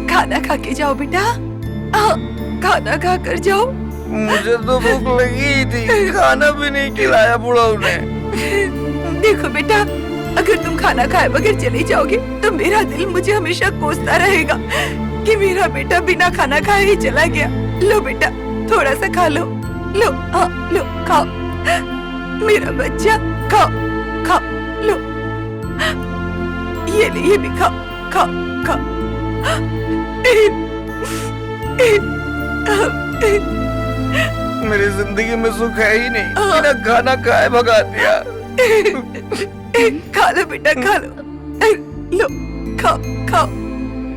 खाना खा के जाओ बेटा। हाँ, खाना खा कर जाओ। मुझे तो भूख लगी थी, खाना भी नहीं खिलाया बुढ़ाऊ ने। देखो बेटा, अगर तुम खाना खाए बगैर चले जाओगे तो मेरा दिल मुझे हमेशा कोसता रहेगा कि मेरा बेटा बिना खाना खाए ही चला गया। लो बेटा, थोड़ा सा खा लो। लो, हाँ, लो, खाओ। मेरा बच्चा, खाओ, खाओ, लो। ये ले, ये भी खाओ, खाओ, खाओ। मेरी जिंदगी में सुख है ही नहीं, बिना खाना खाए भगा दिया। खा लो बेटा, खा लो। लो, खाओ, खाओ।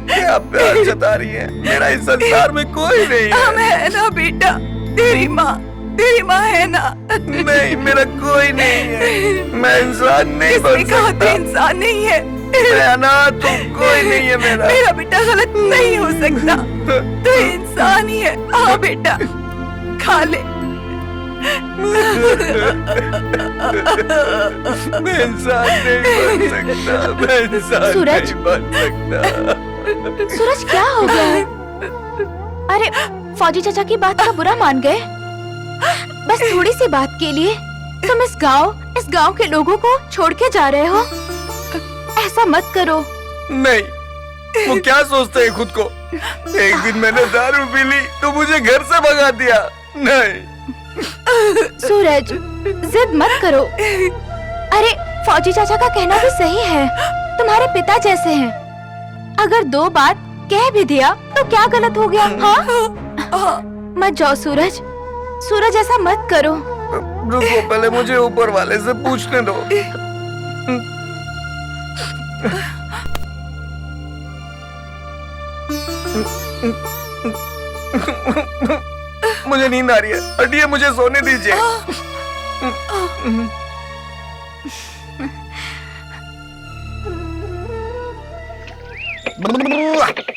क्या प्यार जता रही है, मेरा इस संसार में कोई नहीं है। हम है ना बेटा, तेरी माँ है ना। नहीं, मेरा कोई नहीं है, मैं इंसान नहीं बन किसने कहा सकता। तू इंसान नहीं है? मैं अनाथ हूँ, कोई नहीं है मेरा। मेरा बेटा गलत नहीं हो सकता। तो इंसान ही है। हाँ बेटा, खा ले। मैं इंसान नहीं बन सकता, मैं इंसान सूरज। नहीं बन सकता। सूरज क्या हो गया है? अरे फौजी चाचा की बात का बुरा मान गए? बस थोड़ी सी बात के लिए तुम इस गांव के लोगों को छोड़ के जा रहे हो? ऐसा मत करो। नहीं, वो क्या सोचते हैं खुद को? एक दिन मैंने दारू पी ली तो मुझे घर से भगा दिया। नहीं सूरज, जिद मत करो। अरे फौजी चाचा का कहना भी सही है, तुम्हारे पिता जैसे हैं। अगर 2 बात कह भी दिया तो क्या गलत हो गया? हाँ? मत जाओ सूरज, सूरज ऐसा मत करो। रुको, पहले मुझे ऊपर वाले से पूछने दो। मुझे नींद आ रही है, हटिए, मुझे सोने दीजिए।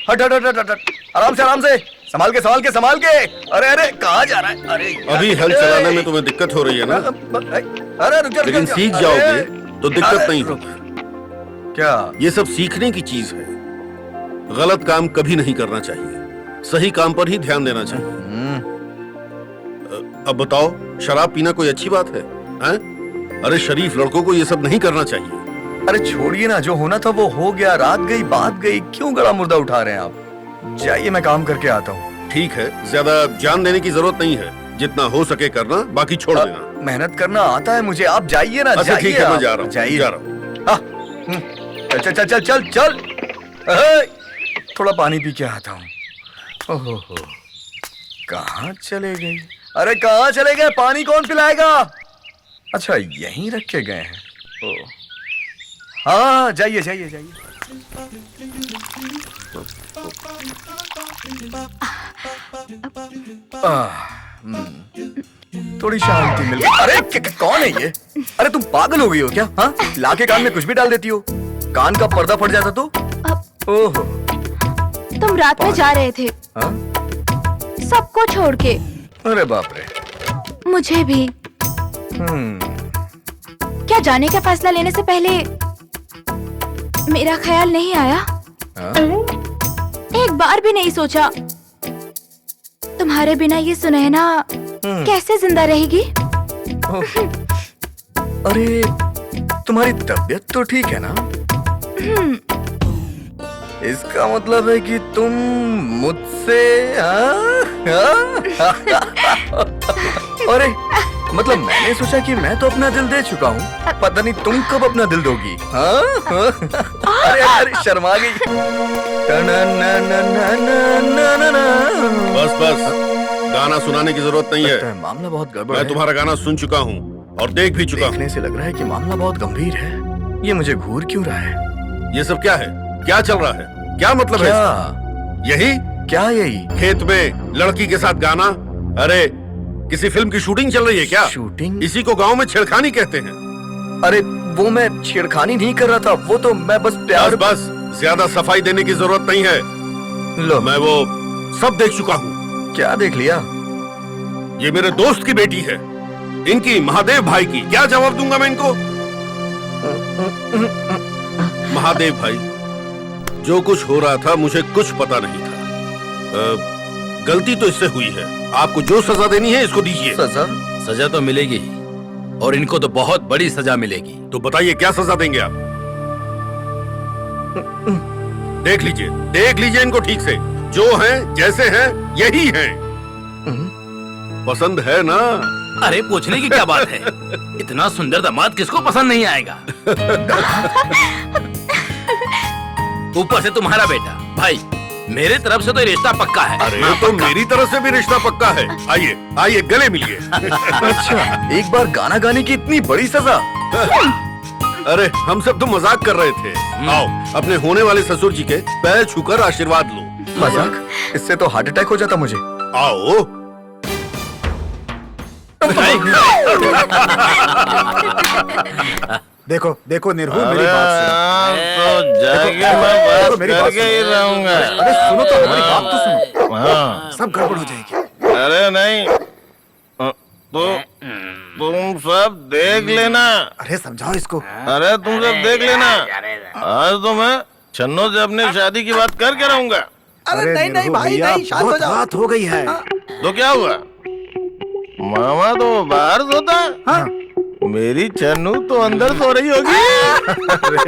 हट हट हट हट हट, आराम से संभाल के। अरे कहाँ जा रहा है? अरे अभी हल चलाने में तुम्हें दिक्कत हो रही है ना, अरे रुक जा, लेकिन सीख जाओगे तो दिक्कत नहीं होगी। क्या? ये सब सीखने की चीज है। गलत काम कभी नहीं करना चाहिए, सही काम पर ही ध्यान देना चाहिए। अब बताओ, शराब पीना कोई अच्छी बात है? अरे शरीफ लड़कों को ये सब नहीं करना चाहिए। अरे छोड़िए ना, जो होना था वो हो गया, रात गई बात गई, क्यों गला मुर्दा उठा रहे हैं आप? जाइए, मैं काम करके आता हूँ। ठीक है, ज्यादा जान देने की जरूरत नहीं है, जितना हो सके करना, बाकी छोड़ देना। मेहनत करना आता है मुझे, आप जाइए ना। अच्छा ठीक है, मैं जा रहा हूँ, जाइए। जा रहा हूँ। चल अहे, थोड़ा पानी पी के आता हूँ। ओहो, कहाँ चले गए? अरे कहाँ चले गए? पानी कौन पिलाएगा? अच्छा, यहीं रख के गए हैं। ओ, हाँ, जाइए। थोड़ी शांति मिल गई। अरे कौन है ये? अरे तुम पागल हो गई हो क्या? हाँ, लाके कान में कुछ भी डाल देती हो, कान का पर्दा फट जाता तो? ओहो, तुम रात में जा रहे थे। हाँ? सबको छोड़ के। अरे बाप रे। मुझे भी। क्या जाने का फैसला लेने से पहले मेरा ख्याल नहीं आया? एक बार भी नहीं सोचा तुम्हारे बिना ये सुनहना कैसे जिंदा रहेगी? अरे तुम्हारी तबीयत तो ठीक है ना? इसका मतलब है कि तुम मुझसे अरे मतलब मैंने सोचा कि मैं तो अपना दिल दे चुका हूँ, पता नहीं तुम कब अपना दिल दोगी। अरे शर्मा गई। बस गाना सुनाने की जरूरत नहीं है। मामला बहुत गड़बड़ मैं है। तुम्हारा गाना सुन चुका हूँ और देख भी चुका हूँ। देखने से लग रहा है कि मामला बहुत गंभीर है। ये मुझे घूर क्यों रहा है? ये सब क्या है? क्या चल रहा है? क्या मतलब है इसका? यही खेत में लड़की के साथ गाना? अरे किसी फिल्म की शूटिंग चल रही है क्या? शूटिंग? इसी को गांव में छेड़खानी कहते हैं। अरे वो मैं छेड़खानी नहीं कर रहा था, वो तो मैं बस प्यार। बस ज्यादा सफाई देने की जरूरत नहीं है। लो, मैं वो सब देख चुका हूँ। क्या देख लिया? ये मेरे दोस्त की बेटी है, इनकी महादेव भाई की। क्या जवाब दूंगा मैं इनको? महादेव भाई, जो कुछ हो रहा था मुझे कुछ पता नहीं था। गलती तो इससे हुई है। आपको जो सजा देनी है इसको दीजिए। सजा तो मिलेगी ही, और इनको तो बहुत बड़ी सजा मिलेगी। तो बताइए क्या सजा देंगे आप? देख लीजिए इनको ठीक से। जो हैं, जैसे हैं, यही हैं। पसंद है ना? अरे पूछने की क्या बात है? इतना सुंदर दामाद किसको पसंद नहीं आएगा? ऊपर से तुम्हारा बेटा। भाई, मेरे तरफ से तो रिश्ता पक्का है। अरे तो मेरी तरफ से भी रिश्ता पक्का है। आइए गले मिलिए। अच्छा, एक बार गाना गाने की इतनी बड़ी सजा? अरे हम सब तो मजाक कर रहे थे। आओ अपने होने वाले ससुर जी के पैर छूकर आशीर्वाद लो। मजाक? इससे तो हार्ट अटैक हो जाता मुझे। आओ। देखो देखो निर्भुल, अरे मेरी बात सुनो। आप तो जाके मैं देखो, बात मेरी बात करके ही सुनो। रहूंगा। अरे सुनो तो, मेरी बात तो सुनो। हाँ। सब गड़बड़ हो जाएगी। अरे नहीं, तो तुम सब देख लेना। अरे समझाओ इसको। अरे तुम सब देख लेना। आज तो मैं छन्नो से अपनी शादी की बात करके रहूंगा। अरे नहीं नहीं भाई नहीं, शांत हो जाओ। बात हो गई है। तो क्या हुआ? मामा तो बाहर सोता है। हाँ। मेरी छन्नू तो अंदर सो रही होगी,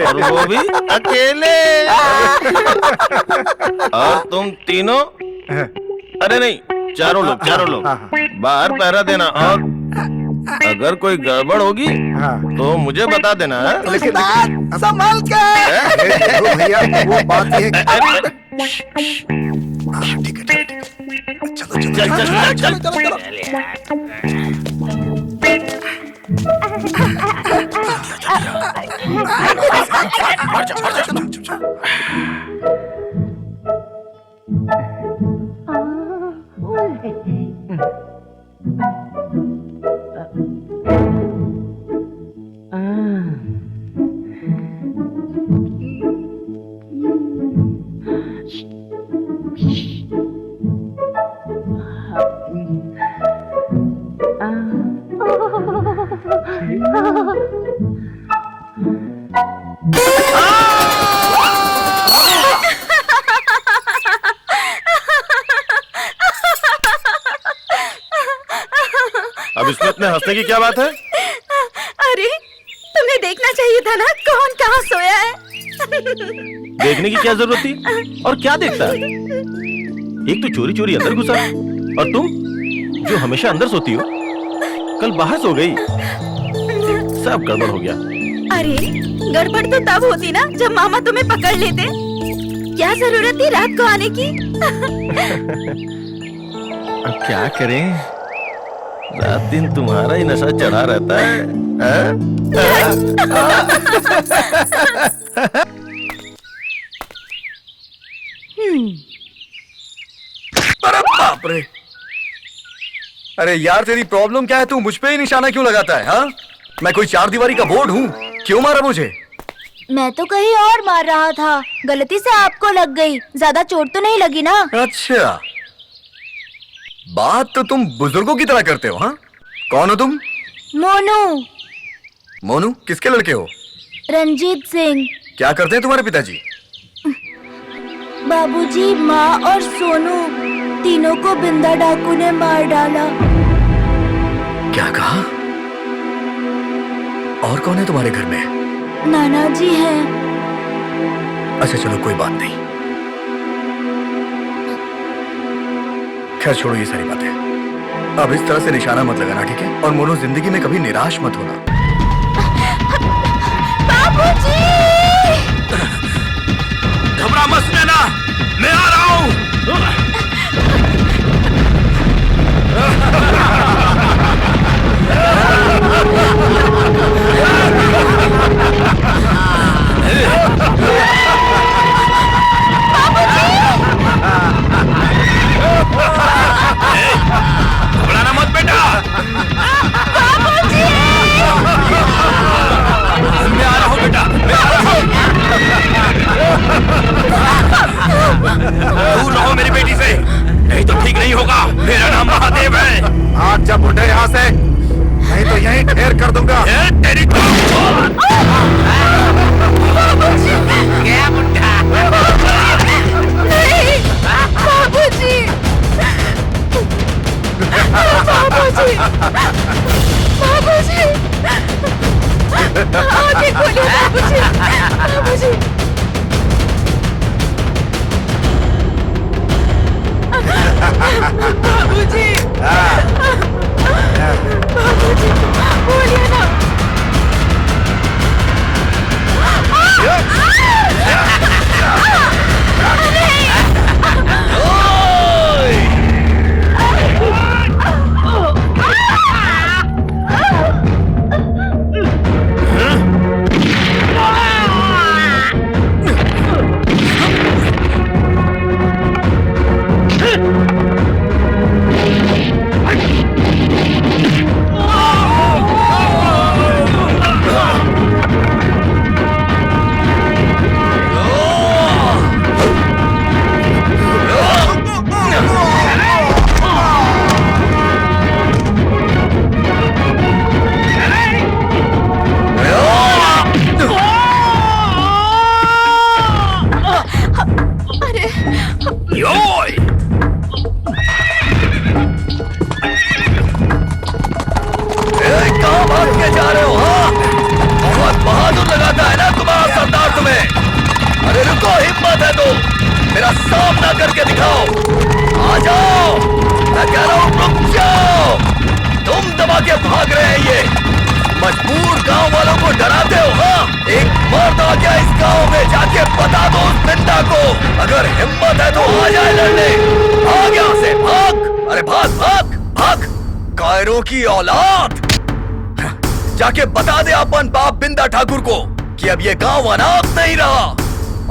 और वो भी अकेले। और तुम तीनों, अरे नहीं, चारों लोग बाहर पहरा देना, और अगर कोई गड़बड़ होगी तो मुझे बता देना। संभाल के भैया, वो बात ये ठीक है। चलो। अब इसमें इतने हंसने की क्या बात है? अरे तुम्हें देखना चाहिए था ना, कौन कहाँ सोया है। देखने की क्या जरूरत थी? और क्या देखता? एक तो चोरी चोरी अंदर घुसा, और तुम जो हमेशा अंदर सोती हो कल बाहर सो गई। सब गड़बड़ हो गया। अरे गड़बड़ तो तब होती ना जब मामा तुम्हें पकड़ लेते। क्या जरूरत थी रात को आने की। अब क्या करें, रात दिन तुम्हारा ही नशा चढ़ा रहता है। अरे बाप रे! अरे यार तेरी प्रॉब्लम क्या है? तू मुझ पे ही निशाना क्यों लगाता है? हाँ, मैं कोई चार दीवारी का बोर्ड हूँ? क्यों मारा मुझे? मैं तो कहीं और मार रहा था, गलती से आपको लग गई। ज्यादा चोट तो नहीं लगी ना? अच्छा, बात तो तुम बुजुर्गों की तरह करते हो। हाँ, कौन हो तुम? मोनू। मोनू? किसके लड़के हो? रंजीत सिंह। क्या करते हैं तुम्हारे पिताजी? बाबूजी, माँ और सोनू तीनों को बिंदा डाकू ने मार डाला। क्या कहा? और कौन है तुम्हारे घर में? नाना जी हैं। अच्छा चलो, कोई बात नहीं। खैर छोड़ो ये सारी बातें। अब इस तरह से निशाना मत लगाना, ठीक है? और मोनू, जिंदगी में कभी निराश मत होना। बाबूजी! घबरा मत नैना, मैं आ रहा हूँ। घबराना मत बेटा। बाबूजी! मैं आ रहा हूँ बेटा, मैं आ रहा हूँ। दूर रहो मेरी बेटी से, नहीं तो ठीक नहीं होगा। मेरा नाम महादेव है। आज जब उठे यहाँ से, नहीं तो यहीं ढेर कर दूंगा। तेरी बाबूजी! क्या बुड्ढा? नहीं, बाबूजी! बाबूजी! बाबूजी! आंखें खोलो बाबूजी! बाबूजी! बाबूजी! बाबूजी! बोलिए ना। मेरा सामना करके दिखाओ। आ जाओ, मैं कह रहा हूं रुक जाओ। तुम दबा के भाग रहे हैं ये मजबूर गांव वालों को डराते हो। हाँ, एक मर्द आ गया इस गांव में, जाके बता दो उस बिंदा को, अगर हिम्मत है तो आ जाए लड़ने। भाग यहाँ से, भाग, अरे भाग भाग भाग, कायरों की औलाद। जाके बता दे अपन बाप बिंदा ठाकुर को कि अब ये गांव अनाथ नहीं रहा,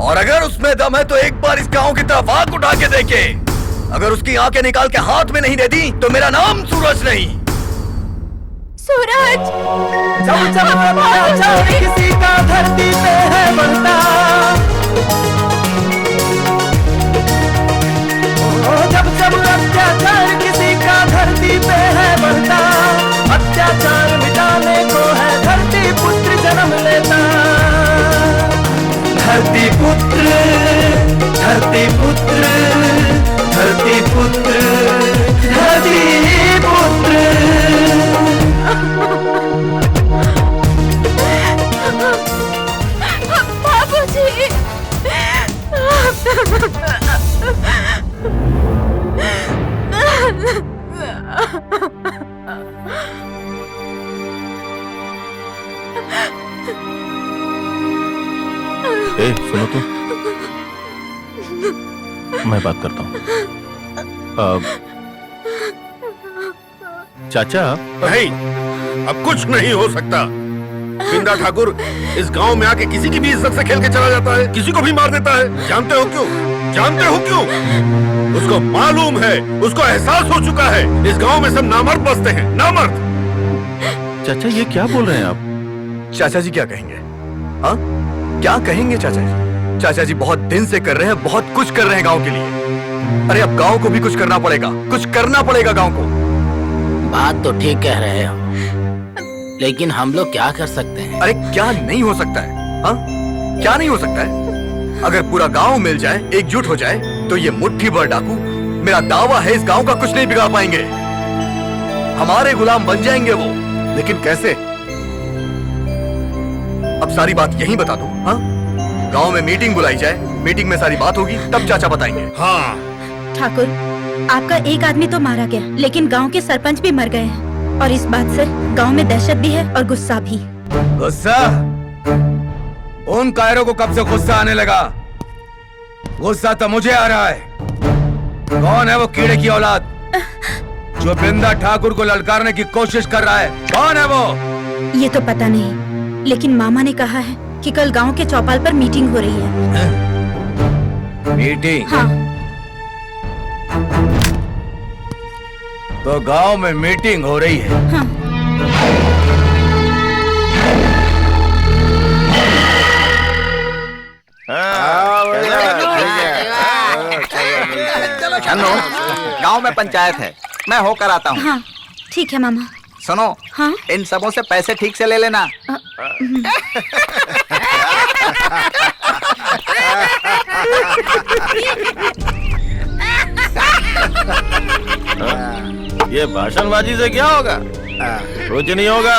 और अगर उसमें दम है तो एक बार इस गांव की तरफ आंख उठा के देखे। अगर उसकी आंखें निकाल के हाथ में नहीं दे दी तो मेरा नाम सूरज नहीं। सूरज, जब जब अत्याचार किसी का धरती पे है बढ़ता, जब जब अत्याचार किसी का धरती पे है बढ़ता, अत्याचार मिटाने को है धरती पुत्र जन्म लेता। धरती पुत्र, धरती पुत्र, धरती पुत्र, धरती पुत्र। बाबूजी, ए, सुनो तो, मैं बात करता हूँ। चाचा, नहीं, अब कुछ नहीं हो सकता। बिंदा ठाकुर इस गांव में आके किसी की भी इज्जत से खेल के चला जाता है, किसी को भी मार देता है। जानते हो क्यों? जानते हो क्यों? उसको मालूम है, उसको एहसास हो चुका है, इस गांव में सब नामर्द बसते हैं, नामर्द। चाचा ये क्या बोल रहे हैं आप? चाचा जी क्या कहेंगे? हाँ, क्या कहेंगे चाचा जी? चाचा जी बहुत दिन से कर रहे हैं, बहुत कुछ कर रहे हैं गांव के लिए। अरे अब गांव को भी कुछ करना पड़ेगा, कुछ करना पड़ेगा गांव को। बात तो ठीक कह रहे हो, लेकिन हम लोग क्या कर सकते हैं? अरे क्या नहीं हो सकता है? हाँ, क्या नहीं हो सकता है? अगर पूरा गांव मिल जाए, एकजुट हो जाए, तो ये मुट्ठी भर डाकू, मेरा दावा है, इस गांव का कुछ नहीं बिगाड़ पाएंगे। हमारे गुलाम बन जाएंगे वो। लेकिन कैसे? अब सारी बात यहीं बता दो। हाँ, गांव में मीटिंग बुलाई जाए, मीटिंग में सारी बात होगी, तब चाचा बताएंगे। हाँ ठाकुर, आपका एक आदमी तो मारा गया, लेकिन गांव के सरपंच भी मर गए हैं, और इस बात से गांव में दहशत भी है और गुस्सा भी। गुस्सा? उन कायरों को कब से गुस्सा आने लगा? गुस्सा तो मुझे आ रहा है। कौन है वो कीड़े की औलाद जो बिंदा ठाकुर को ललकारने की कोशिश कर रहा है? कौन है वो? ये तो पता नहीं, लेकिन मामा ने कहा है कि कल गांव के चौपाल पर मीटिंग हो रही है। मीटिंग? हाँ। तो गांव में मीटिंग हो रही है? हाँ। छन्नू, गांव में पंचायत है, मैं होकर आता हूँ। हाँ, ठीक है मामा। सुनो, हाँ? इन सबों से पैसे ठीक से ले लेना। ये भाषणबाजी से क्या होगा? कुछ नहीं होगा।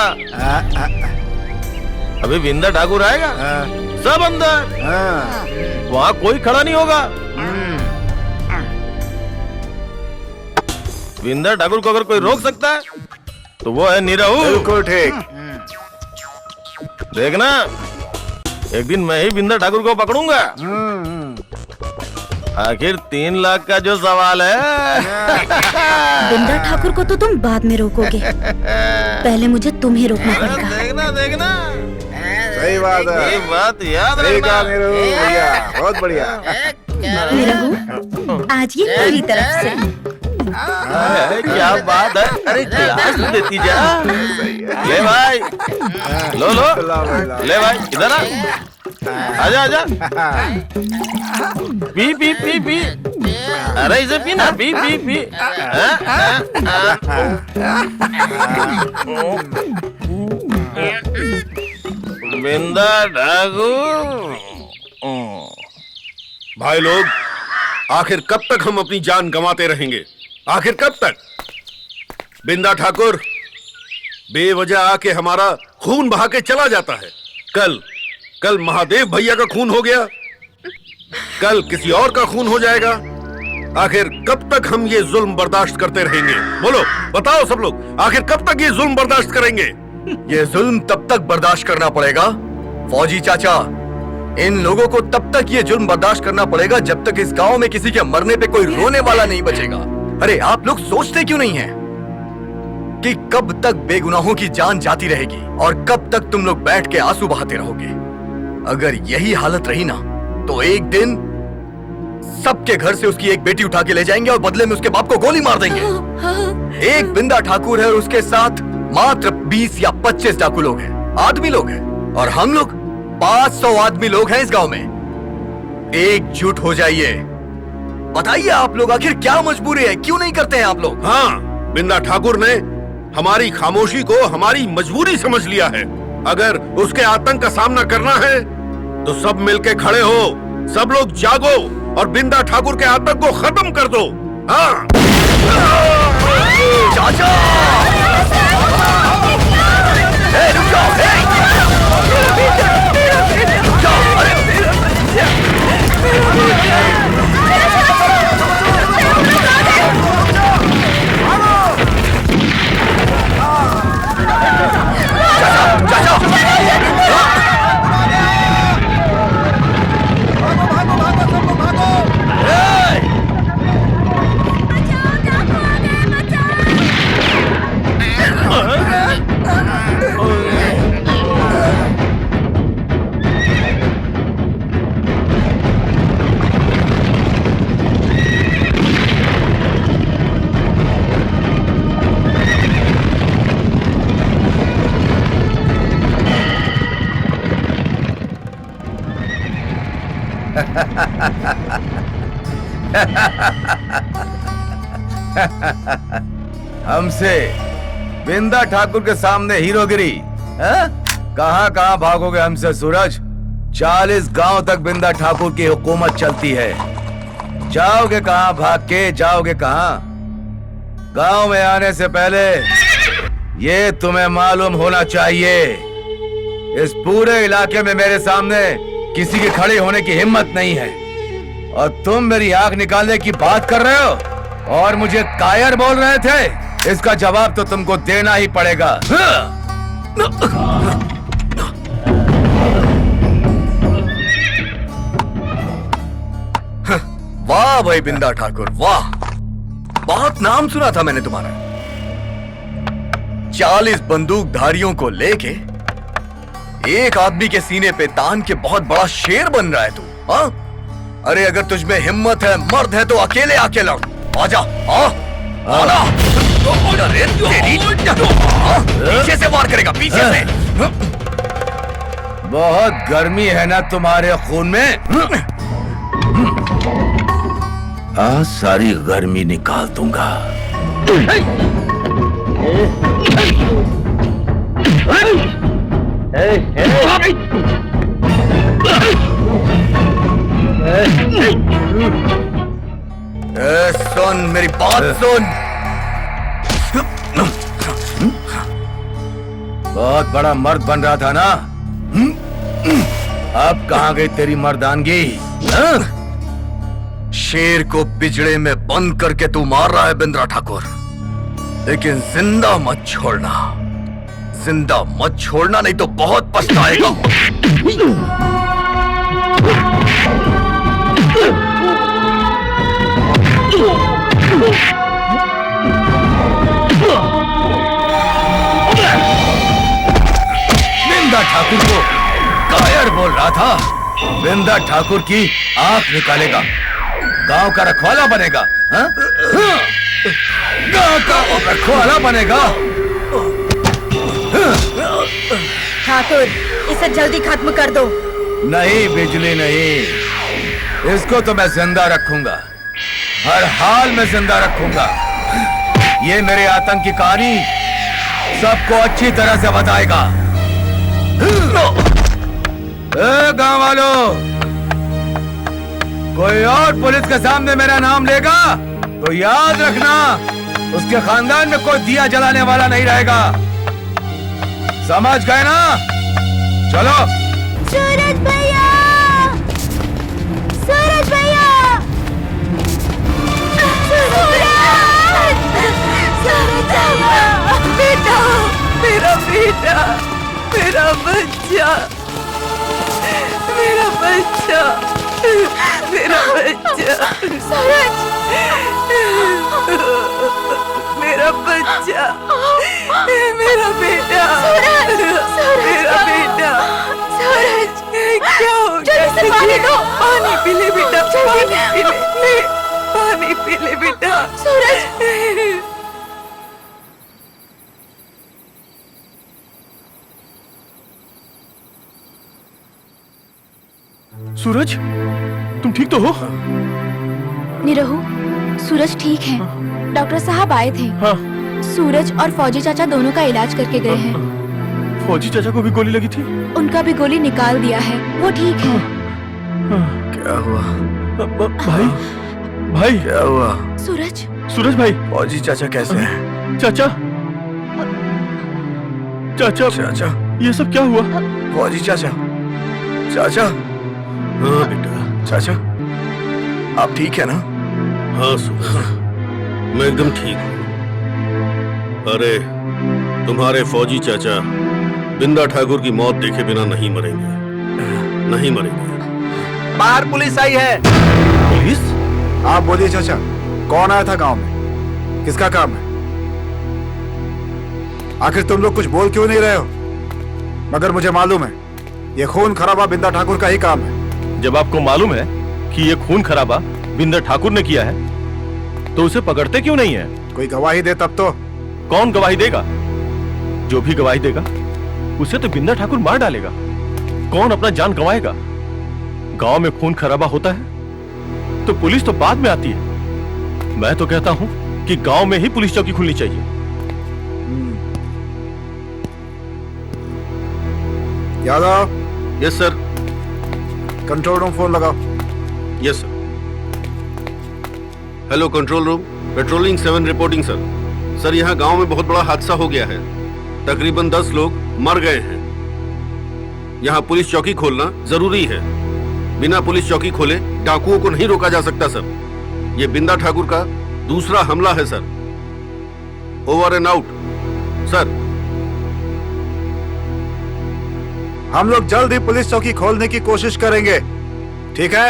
अभी बिंदा ठाकुर आएगा, सब अंदर, वहाँ कोई खड़ा नहीं होगा। बिंदा ठाकुर को अगर कोई रोक सकता है तो वो है निरहू। बिल्कुल ठीक। देखना, एक दिन मैं ही बिंदा ठाकुर को पकड़ूंगा। आखिर 3 लाख का जो सवाल है। बिंदा ठाकुर को तो तुम बाद में रोकोगे, पहले मुझे तुम्हें रोकना पड़ेगा। देखना देखना, सही बात है, ये बात याद रखना। भैया बहुत बढ़िया। निरहू, आज ये मेरी तरफ से। क्या बात है? अरे गिलास देती जा। ले भाई, लो लो, ले भाई, इधर आ, आजा आजा, पी पी पी पी, अरे इसे पी ना, पी पी पी। बिंदा ठाकुर। भाई लोग, आखिर कब तक हम अपनी जान गंवाते रहेंगे? आखिर कब तक? बिंदा ठाकुर बेवजह आके हमारा खून बहा के चला जाता है। कल महादेव भैया का खून हो गया, कल किसी और का खून हो जाएगा। आखिर कब तक हम ये जुल्म बर्दाश्त करते रहेंगे? बोलो, बताओ सब लोग, आखिर कब तक ये जुल्म बर्दाश्त करेंगे? ये जुल्म तब तक बर्दाश्त करना पड़ेगा फौजी चाचा, इन लोगों को तब तक ये जुल्म बर्दाश्त करना पड़ेगा जब तक इस गांव में किसी के मरने पे कोई रोने वाला नहीं बचेगा। अरे आप लोग सोचते क्यों नहीं हैं कि कब तक बेगुनाहों की जान जाती रहेगी और कब तक तुम लोग बैठ के आंसू बहाते रहोगे? अगर यही हालत रही ना तो एक दिन सबके घर से उसकी एक बेटी उठा के ले जाएंगे और बदले में उसके बाप को गोली मार देंगे। एक बिंदा ठाकुर है और उसके साथ मात्र 20 या 25 डाकू लोग हैं, आदमी लोग हैं, और हम लोग 500 आदमी लोग हैं इस गांव में। एकजुट हो जाइए, बताइए आप लोग आखिर क्या मजबूरी है, क्यों नहीं करते हैं आप लोग? हाँ, बिंदा ठाकुर ने हमारी खामोशी को हमारी मजबूरी समझ लिया है। अगर उसके आतंक का सामना करना है तो सब मिलके खड़े हो, सब लोग जागो और बिंदा ठाकुर के आतंक को खत्म कर दो। हाँ चाचा, रुक जाओ, हमसे बिंदा ठाकुर के सामने हीरोगिरी, कहां कहां भागोगे हमसे सूरज? 40 गांव तक बिंदा ठाकुर की हुकूमत चलती है। जाओगे कहां भाग के, जाओगे कहां? गांव में आने से पहले ये तुम्हें मालूम होना चाहिए, इस पूरे इलाके में मेरे सामने किसी के खड़े होने की हिम्मत नहीं है, और तुम मेरी आंख निकालने की बात कर रहे हो और मुझे कायर बोल रहे थे। इसका जवाब तो तुमको देना ही पड़ेगा। वाह भाई बिंदा ठाकुर, वाह, बहुत नाम सुना था मैंने तुम्हारा। 40 बंदूकधारियों को लेके एक आदमी के सीने पे तान के बहुत बड़ा शेर बन रहा है तू, हाँ? अरे अगर तुझमें हिम्मत है, मर्द है तो अकेले आके लड़, आजा, आना। अरे तेरी, पीछे से वार करेगा, पीछे से। बहुत गर्मी है ना तुम्हारे खून में? आज सारी गर्मी निकाल दूंगा। सुन मेरी बात सुन। बहुत बड़ा मर्द बन रहा था ना, अब कहां गई तेरी मर्दानगी? शेर को पिंजड़े में बंद करके तू मार रहा है बिंद्रा ठाकुर, लेकिन जिंदा मत छोड़ना, जिंदा मत छोड़ना, नहीं तो बहुत पछताएगा। बिंदा ठाकुर को कायर बोल रहा था, बिंदा ठाकुर की आंख निकालेगा, गांव का रखवाला बनेगा, हाँ? गांव का रखवाला बनेगा। ठाकुर, इसे जल्दी खत्म कर दो। नहीं बिजली नहीं, इसको तो मैं जिंदा रखूंगा, हर हाल में जिंदा रखूंगा। ये मेरे आतंक की कहानी सबको अच्छी तरह से बताएगा। गांव वालों, कोई और पुलिस के सामने मेरा नाम लेगा तो याद रखना, उसके खानदान में कोई दिया जलाने वाला नहीं रहेगा, समझ गए ना? चलो। सूरज भैया, सूरज भैया। बच्चा, मेरा बच्चा, मेरा बच्चा, सूरज, मेरा बच्चा, मेरा बेटा, मेरा बेटा, सूरज, क्या हो गया? जल्दी से पानी दो। पानी पी ले बेटा, पानी पी ले, ले, पानी पी ले बेटा। सूरज, सूरज, तुम ठीक तो हो? निरहु, सूरज ठीक है। डॉक्टर साहब आए थे। हाँ। सूरज और फौजी चाचा दोनों का इलाज करके गए हैं। फौजी चाचा को भी गोली लगी थी? उनका भी गोली निकाल दिया है, वो ठीक है। क्या हुआ? भाई, भाई क्या हुआ? सूरज, सूरज भाई। फौजी चाचा कैसे हैं? चाचा, चाचा, चाचा, ये सब क्या हुआ? फौजी चाचा, चाचा। हाँ बेटा। चाचा, आप ठीक है ना? हाँ सूरज, मैं एकदम ठीक हूँ। अरे तुम्हारे फौजी चाचा बिंदा ठाकुर की मौत देखे बिना नहीं मरेंगे, नहीं मरेंगे। बाहर पुलिस आई है। पुलिस? आप बोलिए चाचा, कौन आया था गांव में? किसका काम है? आखिर तुम लोग कुछ बोल क्यों नहीं रहे हो? मगर मुझे मालूम है ये खून खराबा बिंदा ठाकुर का ही काम है। जब आपको मालूम है कि ये खून खराबा बिंदा ठाकुर ने किया है तो उसे पकड़ते क्यों नहीं है? कोई गवाही दे तब तो। कौन गवाही देगा? जो भी गवाही देगा उसे तो बिंदा ठाकुर मार डालेगा। कौन अपना जान गंवाएगा? गांव में खून खराबा होता है तो पुलिस तो बाद में आती है। मैं तो कहता हूं कि गांव में ही पुलिस चौकी खुलनी चाहिए। Yadav. Yes sir. Control room phone लगाओ। Yes sir. Hello control room, patrolling 7 reporting sir. Sir यहाँ गांव में बहुत बड़ा हादसा हो गया है, तकरीबन 10 लोग मर गए हैं। यहाँ पुलिस चौकी खोलना जरूरी है। बिना पुलिस चौकी खोले डाकुओं को नहीं रोका जा सकता सर। ये बिंदा ठाकुर का दूसरा हमला है sir. Over and out sir. हम लोग जल्द ही पुलिस चौकी खोलने की कोशिश करेंगे, ठीक है?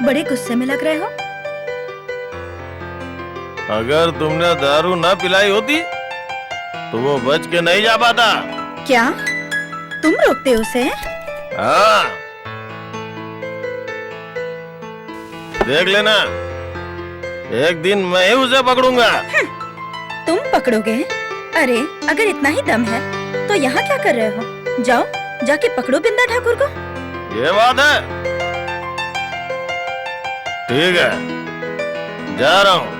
बड़े गुस्से में लग रहे हो। अगर तुमने दारू ना पिलाई होती तो वो बच के नहीं जा पाता। क्या तुम रोकते हो उसे? हाँ, देख लेना, एक दिन मैं ही उसे पकड़ूंगा। तुम पकड़ोगे? अरे अगर इतना ही दम है तो यहाँ क्या कर रहे हो? जाओ जाके पकड़ो बिंदा ठाकुर को। ये बात है, ठीक है, जा रहा हूँ।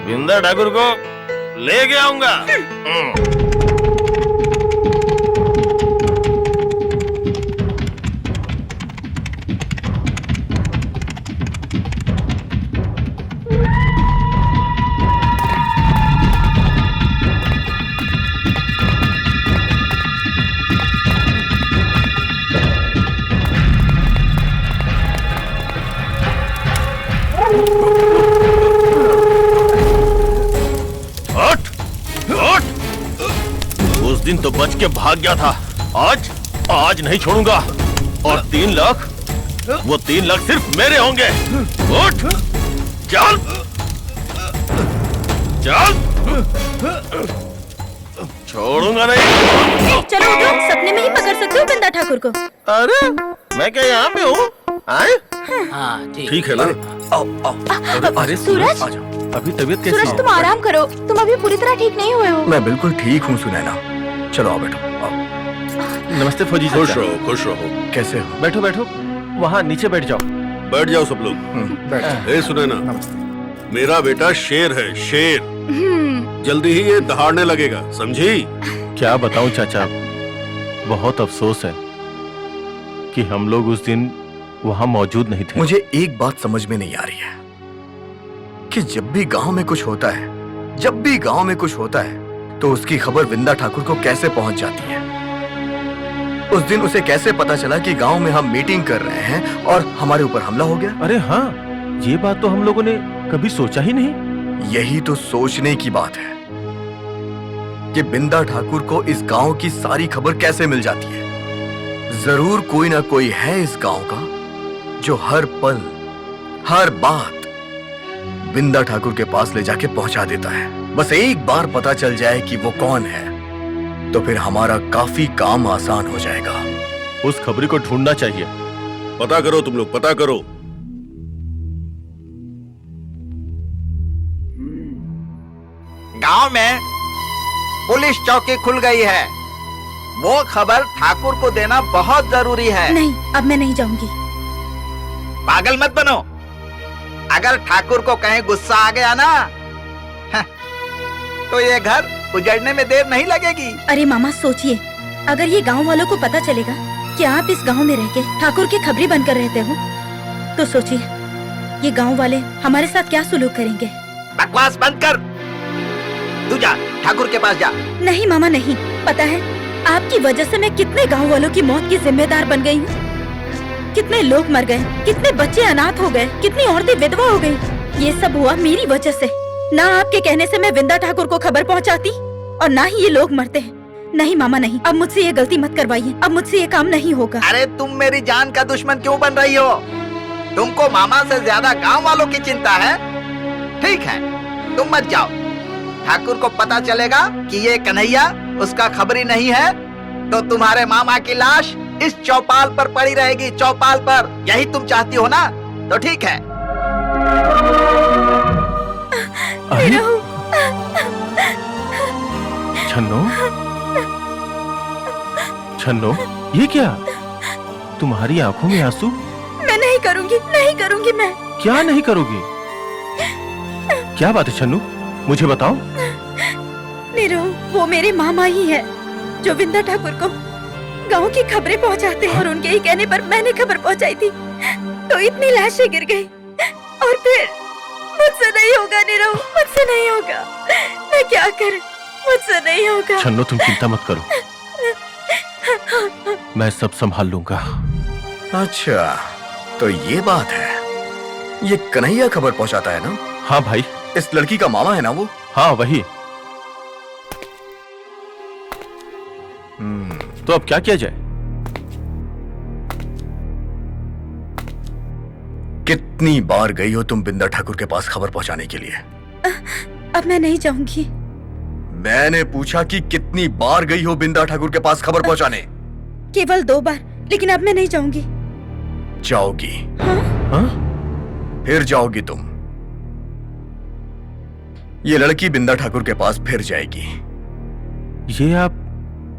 बिंदा ठाकुर को लेके आऊंगा। उस दिन तो बच के भाग गया था, आज नहीं छोड़ूंगा। और 3 लाख, वो 3 लाख सिर्फ मेरे होंगे। उठ, चल, चल, छोड़ूंगा नहीं। चलो उठो, सपने में ही पकड़ सकते हो बिंदा ठाकुर को। अरे मैं क्या यहाँ पे हूँ? हाँ ठीक है ना? अरे सूरज, अभी तबीयत कैसी सूरज है? तुम आराम करो, तुम अभी पूरी तरह ठीक नहीं हुए हो। मैं बिल्कुल ठीक हूँ सुनैना। चलो आओ बैठो, आओ। नमस्ते फौजी खुश चाचा। रहो, खुश रहो। कैसे हो? बैठो बैठो, वहाँ नीचे बैठ जाओ। बैठ जाओ सब लोग। बैठो। ए सुनैना, नमस्ते। मेरा बेटा शेर है, शेर। जल्दी ही ये दहाड़ने लगेगा, समझी? क्या बताऊं चाचा, बहुत अफसोस है कि हम लोग उस दिन वहां मौजूद नहीं थे। मुझे एक बात समझ में नहीं आ रही है कि जब भी गांव में कुछ होता है, जब भी गांव में कुछ होता है तो उसकी खबर बिंदा ठाकुर को कैसे पहुंच जाती है? उस दिन उसे कैसे पता चला कि गांव में हम मीटिंग कर रहे हैं और हमारे ऊपर हमला हो गया? अरे हाँ, ये बात तो हम लोगों ने कभी सोचा ही नहीं। यही तो सोचने की बात है कि बिंदा ठाकुर को इस गांव की सारी खबर कैसे मिल जाती है। जरूर कोई ना कोई है इस गांव का जो हर पल, हर बात बिंदा ठाकुर के पास ले जाके पहुंचा देता है। बस एक बार पता चल जाए कि वो कौन है, तो फिर हमारा काफी काम आसान हो जाएगा। उस खबरी को ढूंढना चाहिए। पता करो तुम लोग, पता करो। गांव में पुलिस चौकी खुल गई है। वो खबर ठाकुर को देना बहुत जरूरी है। नहीं, अब मैं नहीं जाऊंगी। पागल मत बनो। अगर ठाकुर को कहीं गुस्सा आ गया ना, तो ये घर उजड़ने में देर नहीं लगेगी। अरे मामा सोचिए, अगर ये गांव वालों को पता चलेगा कि आप इस गांव में रह के ठाकुर की खबरी बनकर रहते हो, तो सोचिए ये गांव वाले हमारे साथ क्या सुलूक करेंगे। बकवास बंद कर। तू जा, ठाकुर के पास जा। नहीं मामा नहीं, पता है आपकी वजह से मैं कितने गांव वालों की मौत की जिम्मेदार बन गई हूँ। कितने लोग मर गए, कितने बच्चे अनाथ हो गए, कितनी औरतें विधवा हो गई। ये सब हुआ मेरी वजह से। ना आपके कहने से मैं बिंदा ठाकुर को खबर पहुंचाती और ना ही ये लोग मरते हैं। नहीं मामा नहीं, अब मुझसे ये गलती मत करवाइए। अब मुझसे ये काम नहीं होगा। अरे तुम मेरी जान का दुश्मन क्यों बन रही हो? तुमको मामा से ज्यादा गांव वालों की चिंता है। ठीक है, तुम मत जाओ। ठाकुर को पता चलेगा कि ये कन्हैया उसका खबरी नहीं है, तो तुम्हारे मामा की लाश इस चौपाल पर पड़ी रहेगी। चौपाल पर। यही तुम चाहती हो ना? तो ठीक है। छन्नो, छन्नो, ये क्या? तुम्हारी आंखों में आंसू? मैं नहीं करूंगी, नहीं करूंगी मैं। क्या नहीं करोगी? क्या बात है छन्नू, मुझे बताओ। नीरू, वो मेरे मामा ही है जो बिंदा ठाकुर को गांव की खबरें पहुंचाते हैं। और उनके ही कहने पर मैंने खबर पहुंचाई थी, तो इतनी लाशें गिर गई। और फिर मुझसे नहीं होगा नीरू, मुझसे नहीं होगा। मैं क्या करूं? मुझसे नहीं होगा। छन्नो तुम चिंता मत करो, मैं सब संभाल लूंगा। अच्छा, तो ये बात है। ये कन्हैया खबर पहुंचाता है ना? हाँ भाई। इस लड़की का मामा है ना वो? हाँ वही। तो अब क्या किया जाए? कितनी बार गई हो तुम बिंदा ठाकुर के पास खबर पहुंचाने के लिए? अब मैं नहीं जाऊंगी। मैंने पूछा कि कितनी बार गई हो बिंदा ठाकुर के पास खबर पहुंचाने? केवल 2 बार, लेकिन अब मैं नहीं जाऊंगी। जाओगी? हाँ? फिर जाओगी तुम। ये लड़की बिंदा ठाकुर के पास फिर जाएगी। ये आप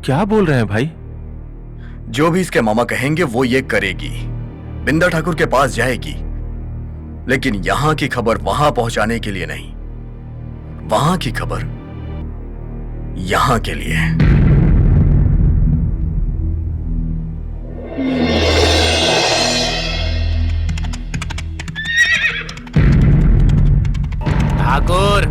क्या बोल रहे हैं भाई? जो भी इसके मामा कहेंगे वो ये करेगी। बिंदा ठाकुर के पास जाएगी, लेकिन यहां की खबर वहां पहुंचाने के लिए नहीं, वहां की खबर यहां के लिए। ठाकुर,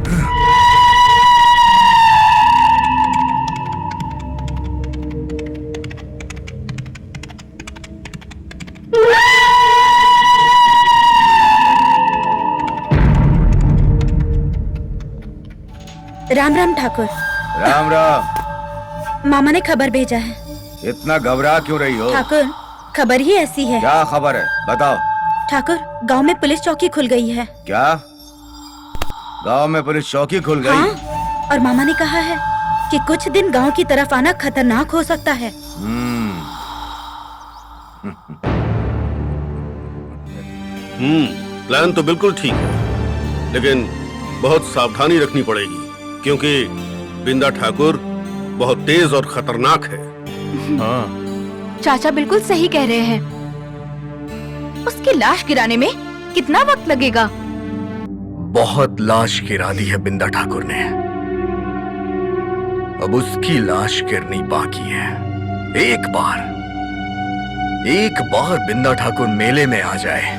राम राम ठाकुर। राम राम। मामा ने खबर भेजा है। इतना घबरा क्यों रही हो? ठाकुर, खबर ही ऐसी है। क्या खबर है, बताओ। ठाकुर, गांव में पुलिस चौकी खुल गई है। क्या? गांव में पुलिस चौकी खुल गई? हाँ, और मामा ने कहा है कि कुछ दिन गांव की तरफ आना खतरनाक हो सकता है। प्लान तो बिल्कुल ठीक है, लेकिन बहुत सावधानी रखनी पड़ेगी, क्योंकि बिंदा ठाकुर बहुत तेज और खतरनाक है। हाँ। चाचा बिल्कुल सही कह रहे हैं। उसकी लाश गिराने में कितना वक्त लगेगा? बहुत लाश गिरा दी है बिंदा ठाकुर ने, अब उसकी लाश गिरनी बाकी है। एक बार बिंदा ठाकुर मेले में आ जाए,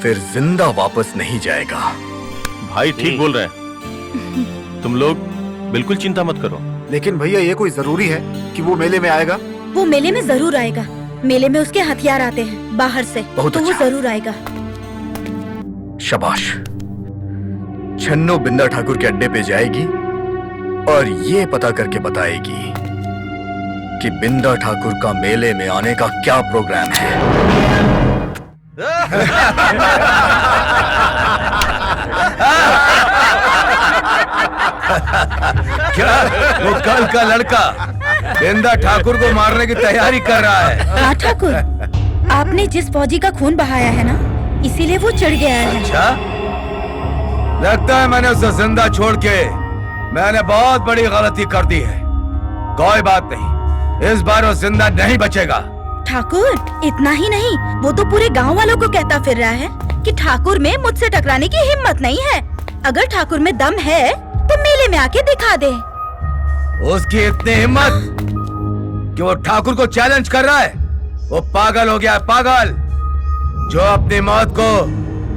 फिर जिंदा वापस नहीं जाएगा। भाई ठीक बोल रहे हैं। तुम लोग बिल्कुल चिंता मत करो। लेकिन भैया ये कोई जरूरी है कि वो मेले में आएगा? वो मेले में जरूर आएगा। मेले में उसके हथियार आते हैं बाहर से, बहुत तो वो अच्छा। जरूर आएगा। शाबाश। छन्नो बिंदा ठाकुर के अड्डे पे जाएगी और ये पता करके बताएगी कि बिंदा ठाकुर का मेले में आने का क्या प्रोग्राम है। क्या वो कल का लड़का बिंदा ठाकुर को मारने की तैयारी कर रहा है? हाँ ठाकुर, आपने जिस फौजी का खून बहाया है ना, इसीलिए वो चढ़ गया है। अच्छा, लगता है मैंने उसे जिंदा छोड़ के मैंने बहुत बड़ी गलती कर दी है। कोई बात नहीं, इस बार वो जिंदा नहीं बचेगा। ठाकुर इतना ही नहीं, वो तो पूरे गांव वालों को कहता फिर रहा है कि ठाकुर में मुझसे टकराने की हिम्मत नहीं है। अगर ठाकुर में दम है तो मेले में आके दिखा दे। उसकी इतनी हिम्मत कि वो ठाकुर को चैलेंज कर रहा है। वो पागल हो गया है, पागल, जो अपनी मौत को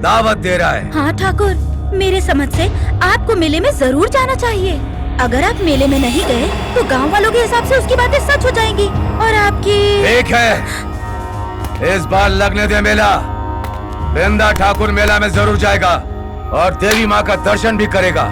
दावत दे रहा है। हाँ ठाकुर, मेरे समझ से आपको मेले में जरूर जाना चाहिए। अगर आप मेले में नहीं गए तो गांव वालों के हिसाब से उसकी बातें सच हो जाएंगी और आपकी। ठीक है, इस बार लगने दे मेला। बिंदा ठाकुर मेला में जरूर जाएगा और देवी माँ का दर्शन भी करेगा।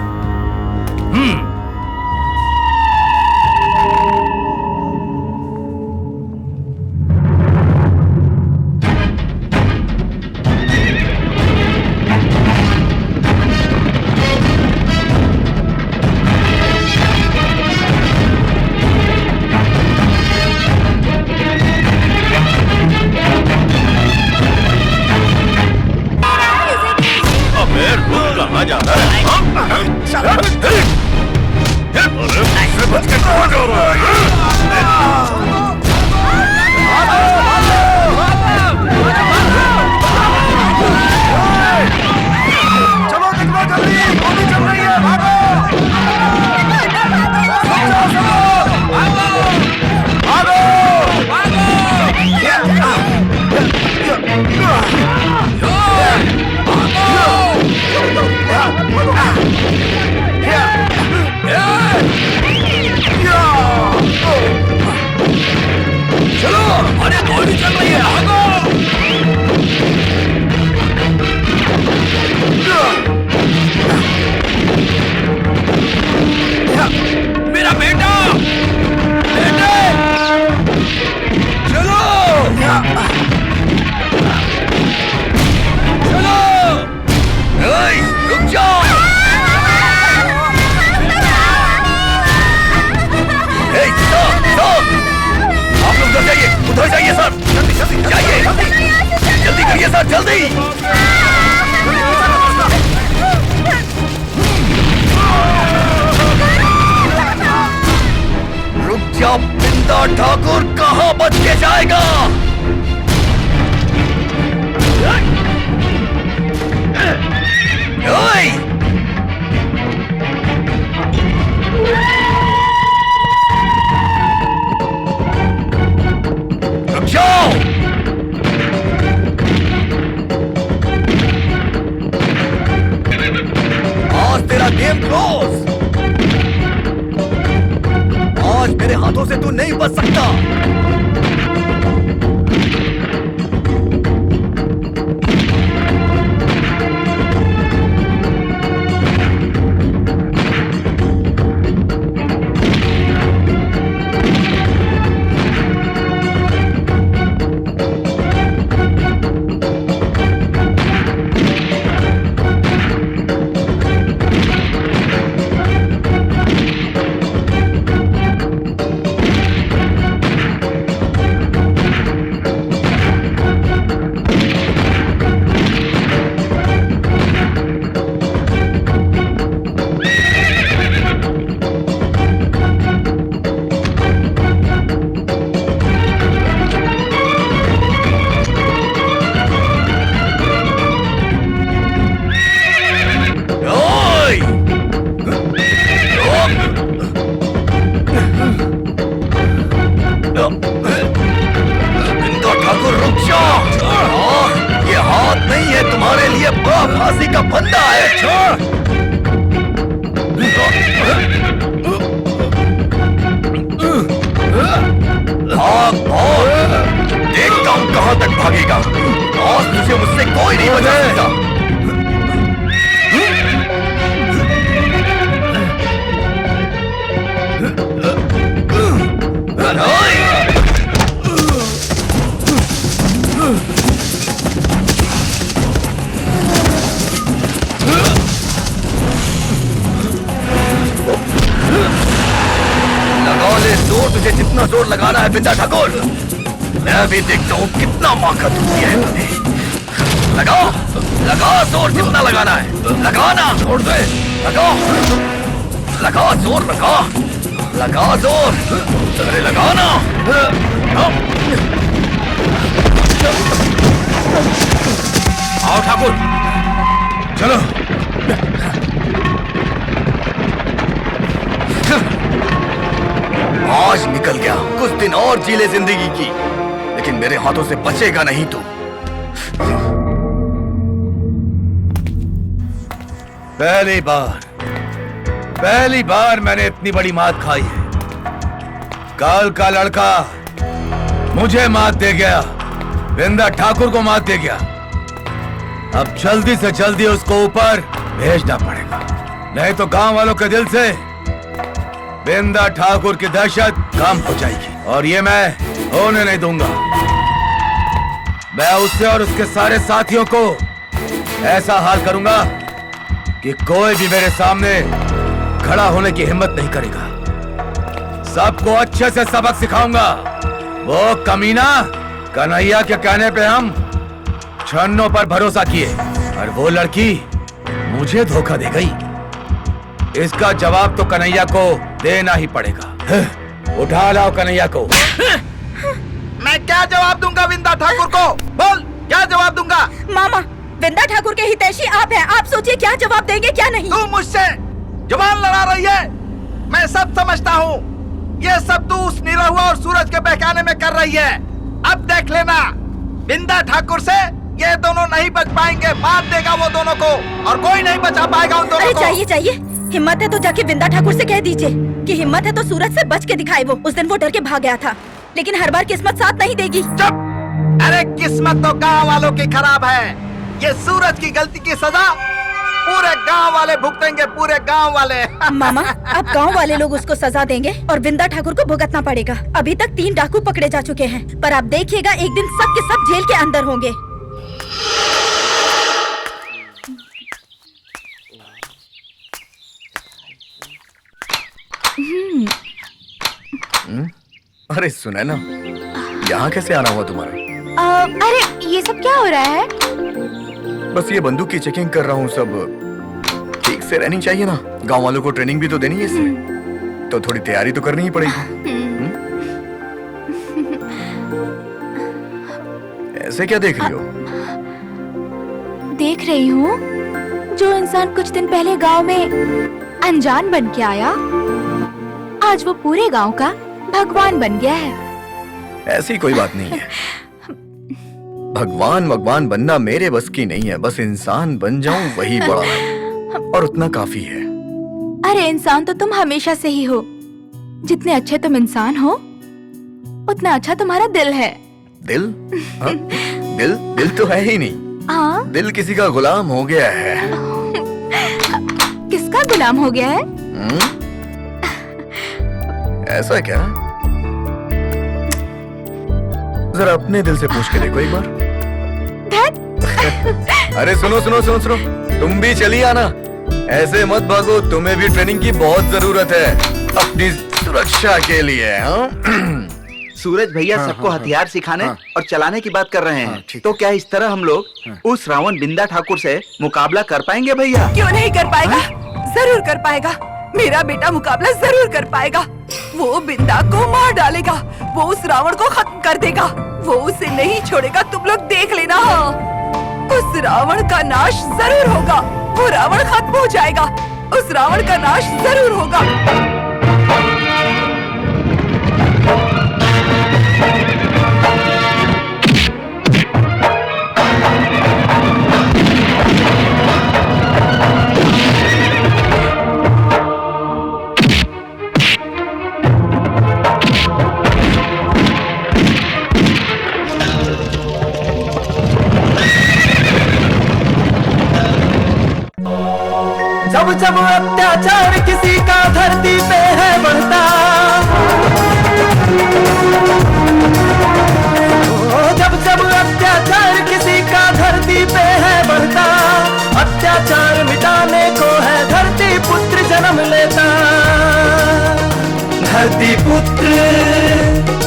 कहाँ जा रहा है? बच के कहाँ जा रहा है? चलो दिखवा जल्दी, गोली चल रही है, भागो! चलो, अरे गोली चल रही है, भागो! मेरा बेटा, बेटे, चलो, चलो, रुक जाओ। आप लोग उधर जाइए, उधर जाइए सर, जल्दी जाइए, जल्दी करिए सर, जल्दी। रुक जाओ, बिंदा ठाकुर कहाँ बच के जाएगा? रुक जाओ। आज तेरा गेम क्लोज। आज मेरे हाथों से तू नहीं बच सकता। फांसी का फंदा है। छोड़। भागेगा और तुझे मुझसे कोई नहीं बचा सकता। लगा ले जोर, तुझे जितना जोर लगाना है बिंदा ठाकुर। मैं भी देखता हूँ कितना मौका तुझे है तूने। लगाओ, लगाओ जोर जितना लगाना है, लगाना छोड़ दे, लगाओ, लगाओ जोर, लगाओ, लगाओ जोर, अरे लगाना। आओ ठाकुर, चलो। आज निकल गया, कुछ दिन और जी ले जिंदगी की, लेकिन मेरे हाथों से बचेगा नहीं तू। पहली बार मैंने इतनी बड़ी मात खाई है। काल का लड़का मुझे मात दे गया, बिंदा ठाकुर को मात दे गया। अब जल्दी से जल्दी उसको ऊपर भेजना पड़ेगा, नहीं तो गांव वालों के दिल से बिंदा ठाकुर की दहशत कम हो जाएगी, और ये मैं होने नहीं दूंगा। मैं उससे और उसके सारे साथियों को ऐसा हाल करूंगा कि कोई भी मेरे सामने खड़ा होने की हिम्मत नहीं करेगा। सबको अच्छे से सबक सिखाऊंगा। वो कमीना कन्हैया के कहने पे हम छन्नों पर भरोसा किए, और वो लड़की मुझे धोखा दे गई। इसका जवाब तो कन्हैया को देना ही पड़ेगा। उठा लाओ कन्हैया को। मैं क्या जवाब दूंगा बिंदा ठाकुर को? बोल, क्या जवाब दूंगा? मामा, बिंदा ठाकुर के हितैषी आप हैं, आप सोचिए क्या जवाब देंगे क्या नहीं। तू मुझसे जुबान लड़ा रही है, मैं सब समझता हूँ। ये सब तू उस निरहुआ और सूरज के बहकाने में कर रही है। अब देख लेना, बिंदा ठाकुर से ये दोनों नहीं बच पाएंगे, मार देगा वो दोनों को, और कोई नहीं बचा पाएगा उन दोनों को। चाहिए, हिम्मत है तो जाके बिंदा ठाकुर से कह दीजिए कि हिम्मत है तो सूरज से बच के दिखाए। वो उस दिन वो डर के भाग गया था, लेकिन हर बार किस्मत साथ नहीं देगी। चुप! अरे किस्मत तो गांव वालों की खराब है। ये सूरज की गलती की सजा पूरे गांव वाले भुगतेंगे, पूरे गांव वाले। मामा, अब गांव वाले लोग उसको सजा देंगे और बिंदा ठाकुर को भुगतना पड़ेगा। अभी तक 3 डाकू पकड़े जा चुके हैं, पर आप देखिएगा एक दिन सब के सब जेल के अंदर होंगे। अरे सुने ना, यहाँ कैसे आना हुआ तुम्हारा? अरे ये सब क्या हो रहा है? बस ये बंदूक की चेकिंग कर रहा हूँ। सब ठीक से रहनी चाहिए ना, गांव वालों को ट्रेनिंग भी तो देनी है इससे, तो थोड़ी तैयारी तो करनी ही पड़ेगी। ऐसे क्या देख रही हो? देख रही हूँ जो इंसान कुछ दिन पहले गांव में अनजान बन के आया, आज वो पूरे गांव का भगवान बन गया है। ऐसी कोई बात नहीं है। भगवान बनना मेरे बस की नहीं है, बस इंसान बन जाऊं वही बड़ा है, और उतना काफी है। अरे इंसान तो तुम हमेशा से ही हो। जितने अच्छे तुम इंसान हो, उतना अच्छा तुम्हारा दिल है। दिल? हाँ? दिल तो है ही नहीं। हाँ? दिल किसी का गुलाम हो गया है। किसका गुलाम हो गया है? ऐसा क्या? जरा अपने दिल से पूछ के देखो एक बार। अरे सुनो, तुम भी चली आना, ऐसे मत भागो, तुम्हें भी ट्रेनिंग की बहुत जरूरत है अपनी सुरक्षा के लिए। हाँ? सूरज भैया सबको हथियार सिखाने और चलाने की बात कर रहे हैं, तो क्या इस तरह हम लोग उस रावण बिंदा ठाकुर से मुकाबला कर पाएंगे भैया? क्यों नहीं कर पाएगा? जरूर कर पाएगा। मेरा बेटा मुकाबला जरूर कर पाएगा। वो बिंदा को मार डालेगा, वो उस रावण को खत्म कर देगा, वो उसे नहीं छोड़ेगा। तुम लोग देख लेना। उस रावण का नाश जरूर होगा, वो रावण खत्म हो जाएगा, उस रावण का नाश जरूर होगा।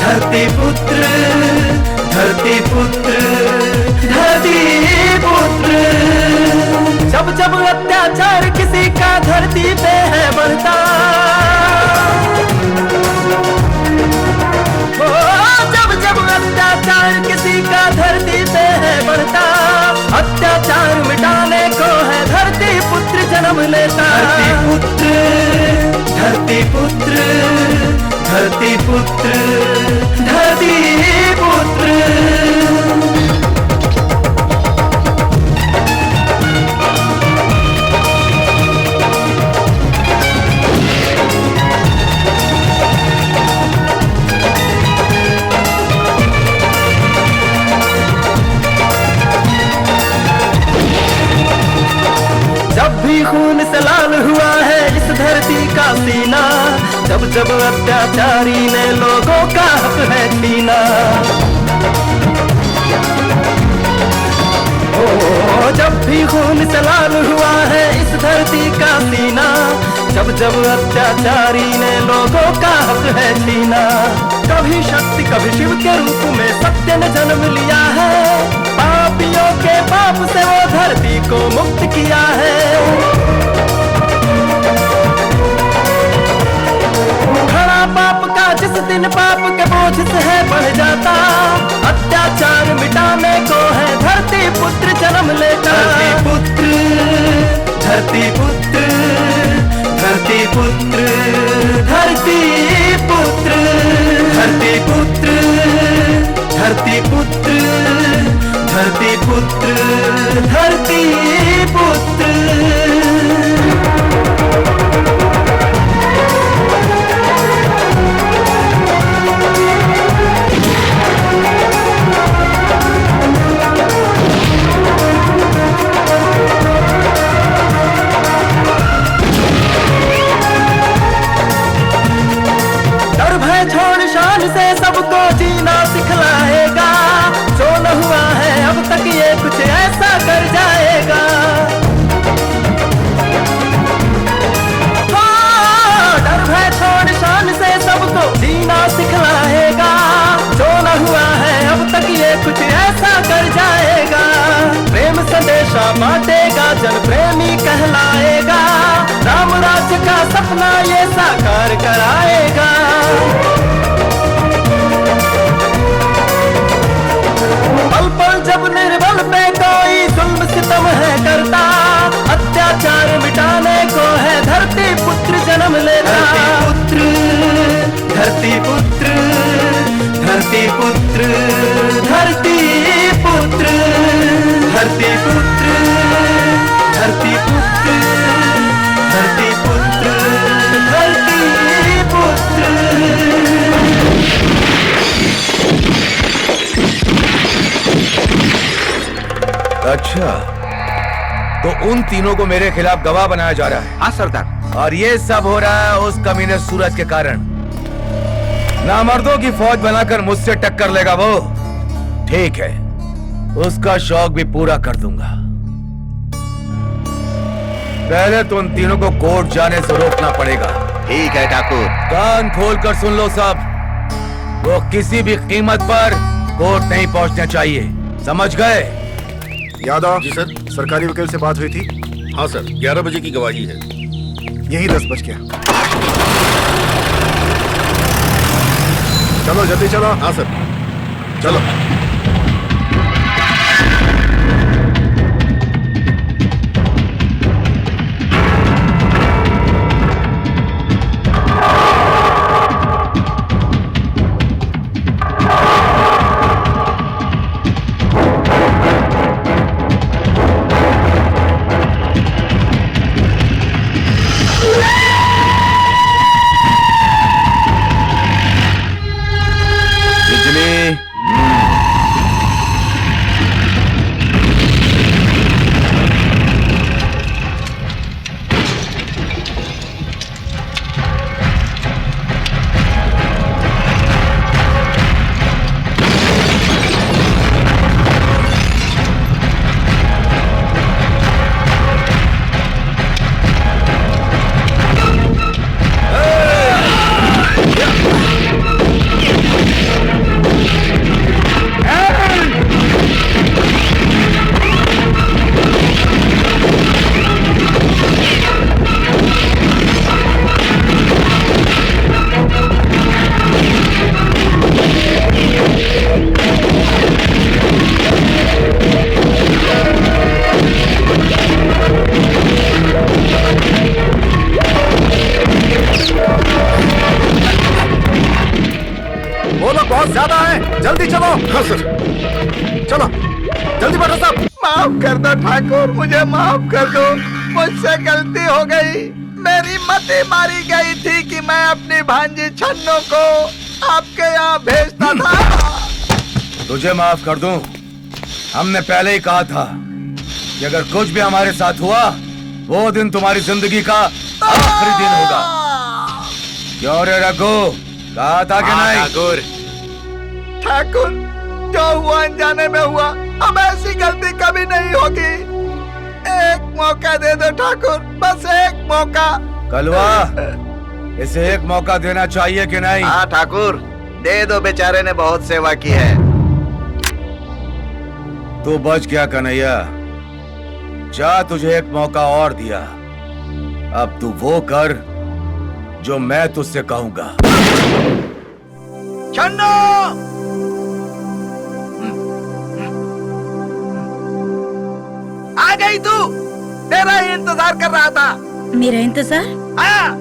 धरती पुत्र धरती पुत्र धरती पुत्र। जब जब अत्याचार किसी का धरती पे है बढ़ता, जब जब अत्याचार किसी का धरती पे है बढ़ता, अत्याचार मिटाने को है धरती पुत्र जन्म लेता। धरती पुत्र धरती पुत्र धरती पुत्र। जब भी खून से लाल हुआ है इस धरती का सीना, जब जब अत्याचारी ने लोगों का हक है छीना। ओ जब भी खून से लाल हुआ है इस धरती का सीना, जब जब अत्याचारी ने लोगों का हक है छीना। कभी शक्ति कभी शिव के रूप में सत्य ने जन्म लिया है, पापियों के पाप से वो धरती को मुक्त किया है। खड़ा पाप का जिस दिन पाप के बोझ से है बढ़ जाता, अत्याचार मिटाने को है धरती पुत्र जन्म लेता। धरती पुत्र धरती पुत्र धरती पुत्र धरती पुत्र धरती पुत्र धरती पुत्र धरती पुत्र। डर भय छोड़ शान से सबको जीना सिखलाएगा, जो न हुआ है अब तक ये कुछ ऐसा कर जाएगा। डर भय छोड़ शान से सबको जीना सिखलाएगा, जो न हुआ है अब तक ये कुछ ऐसा कर जाएगा। प्रेम संदेशा बांटेगा जन प्रेमी कहलाएगा, राम राज्य का सपना ये साकार कराएगा। पल पल जब निर्बल पे कोई जुल्म सितम है करता, अत्याचार मिटाने को है धरती पुत्र जन्म लेता। धरती पुत्र धरती पुत्र धरती पुत्र धरती पुत्र धरती पुत्र धरती पुत्र धरती पुत्र। अच्छा, तो उन तीनों को मेरे खिलाफ गवाह बनाया जा रहा है? हाँ सरदार। और ये सब हो रहा है उस कमीने सूरज के कारण। नामर्दों की फौज बनाकर मुझसे टक्कर लेगा वो, ठीक है, उसका शौक भी पूरा कर दूंगा। पहले तो उन तीनों को कोर्ट जाने से रोकना पड़ेगा। ठीक है ठाकुर। कान खोलकर सुन लो सब, वो किसी भी कीमत पर कोर्ट नहीं पहुंचना चाहिए, समझ गए? यादव जी सर। सरकारी वकील से बात हुई थी? हाँ सर, 11 बजे की गवाही है। यही 10 बज गया। चलो जल्दी चलो। हाँ सर, चलो। वो लोग बहुत ज्यादा हैं। जल्दी चलो। हाँ सर। चलो जल्दी बैठो सब। माफ कर दो ठाकुर, मुझे माफ कर दो। मुझसे गलती हो गई। मेरी मती मारी गई थी कि मैं अपनी भांजी छन्नो को आपके यहाँ भेजता था। तुझे माफ कर दूं? हमने पहले ही कहा था कि अगर कुछ भी हमारे साथ हुआ वो दिन तुम्हारी जिंदगी का आखिरी दिन होगा। क्यों रे रघु, कहा था कि नहीं? ठाकुर, ठाकुर जो हुआ अनजाने में हुआ, अब ऐसी गलती कभी नहीं होगी। एक मौका दे दो ठाकुर, बस एक मौका। कलवा, इसे एक मौका देना चाहिए कि नहीं? हाँ ठाकुर, दे दो, बेचारे ने बहुत सेवा की है। तू बच गया कन्हैया, जा तुझे एक मौका और दिया। अब तू वो कर जो मैं तुझसे कहूंगा। छन्नो! आ गई तू, तेरा ही इंतजार कर रहा था। मेरा इंतजार? हाँ,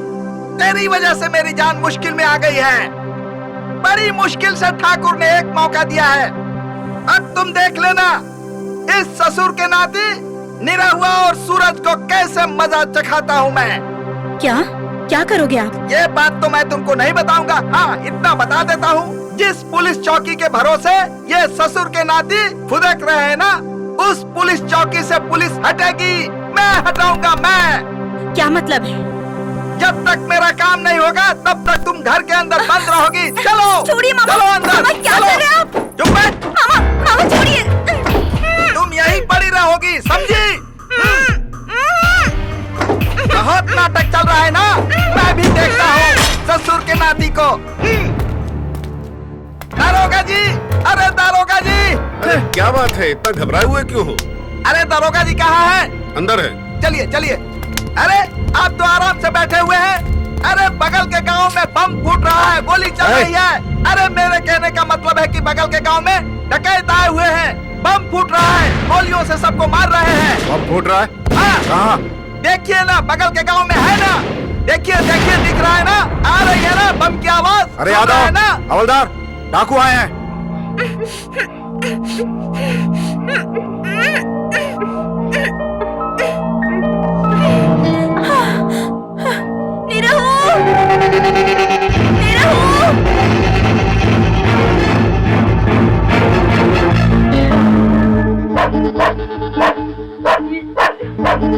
तेरी वजह से मेरी जान मुश्किल में आ गई है। बड़ी मुश्किल से ठाकुर ने एक मौका दिया है। अब तुम देख लेना इस ससुर के नाती निरहुआ और सूरज को कैसे मजा चखाता हूँ मैं। क्या करोगे आप? ये बात तो मैं तुमको नहीं बताऊंगा। हाँ, इतना बता देता हूँ, जिस पुलिस चौकी के भरोसे ये ससुर के नाती फुदक रहे हैं ना, उस पुलिस चौकी से पुलिस हटेगी। मैं हटाऊंगा, मैं। क्या मतलब है? जब तक मेरा काम नहीं होगा तब तक तुम घर के अंदर बंद रहोगी। चलो छोड़िए मामा। चलो अंदर। मामा क्या कर रहे हैं आप? चुप बैठ। मामा छोड़िए। तुम यहीं पड़ी रहोगी, समझी? बहुत नाटक चल रहा है ना, मैं भी देखता हूँ ससुर के नाती को। दारोगा जी, अरे दारोगा जी। अरे क्या बात है, इतना घबराए हुए क्यों हो? अरे दारोगा जी कहाँ है? अंदर है। चलिए चलिए। अरे आप तो आराम से बैठे हुए हैं। अरे बगल के गांव में बम फूट रहा है, गोली चल रही है। अरे मेरे कहने का मतलब है कि बगल के गांव में डकैत आए हुए हैं, बम फूट रहा है, गोलियों से सबको मार रहे हैं। बम फूट रहा है? हाँ, कहाँ? देखिए ना, बगल के गांव में है ना। देखिए देखिए, दिख रहा है ना, आ रही है ना बम की आवाज। अरे सुन रहे हैं यादव, ना? हवलदार, डाकू आए हैं।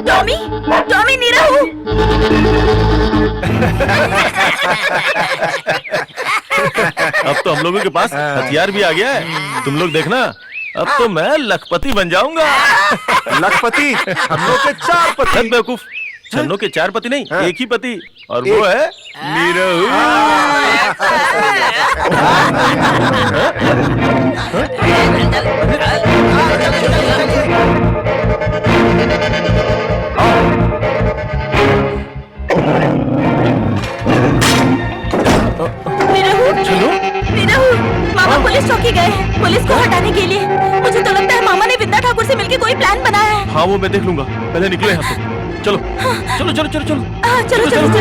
Tommy, Tommy, Nirahu. अब तो हम लोगों के पास हथियार भी आ गया है। तुम लोग देखना, अब तो मैं लखपति बन जाऊंगा। लखपति? हम लोग के 4 पति। बेवकूफ, छन्नो के 4 पति नहीं, एक ही पति, और वो है निरहु। निरहु, मामा पुलिस चौकी गए हैं पुलिस को हटाने के लिए। मुझे तो लगता है मामा ने विंदा ठाकुर से मिलकर कोई प्लान बनाया है। हाँ, वो मैं देख लूंगा, पहले निकलो यहाँ से। चलो चलो चलो चलो चलो चलो चलो चलो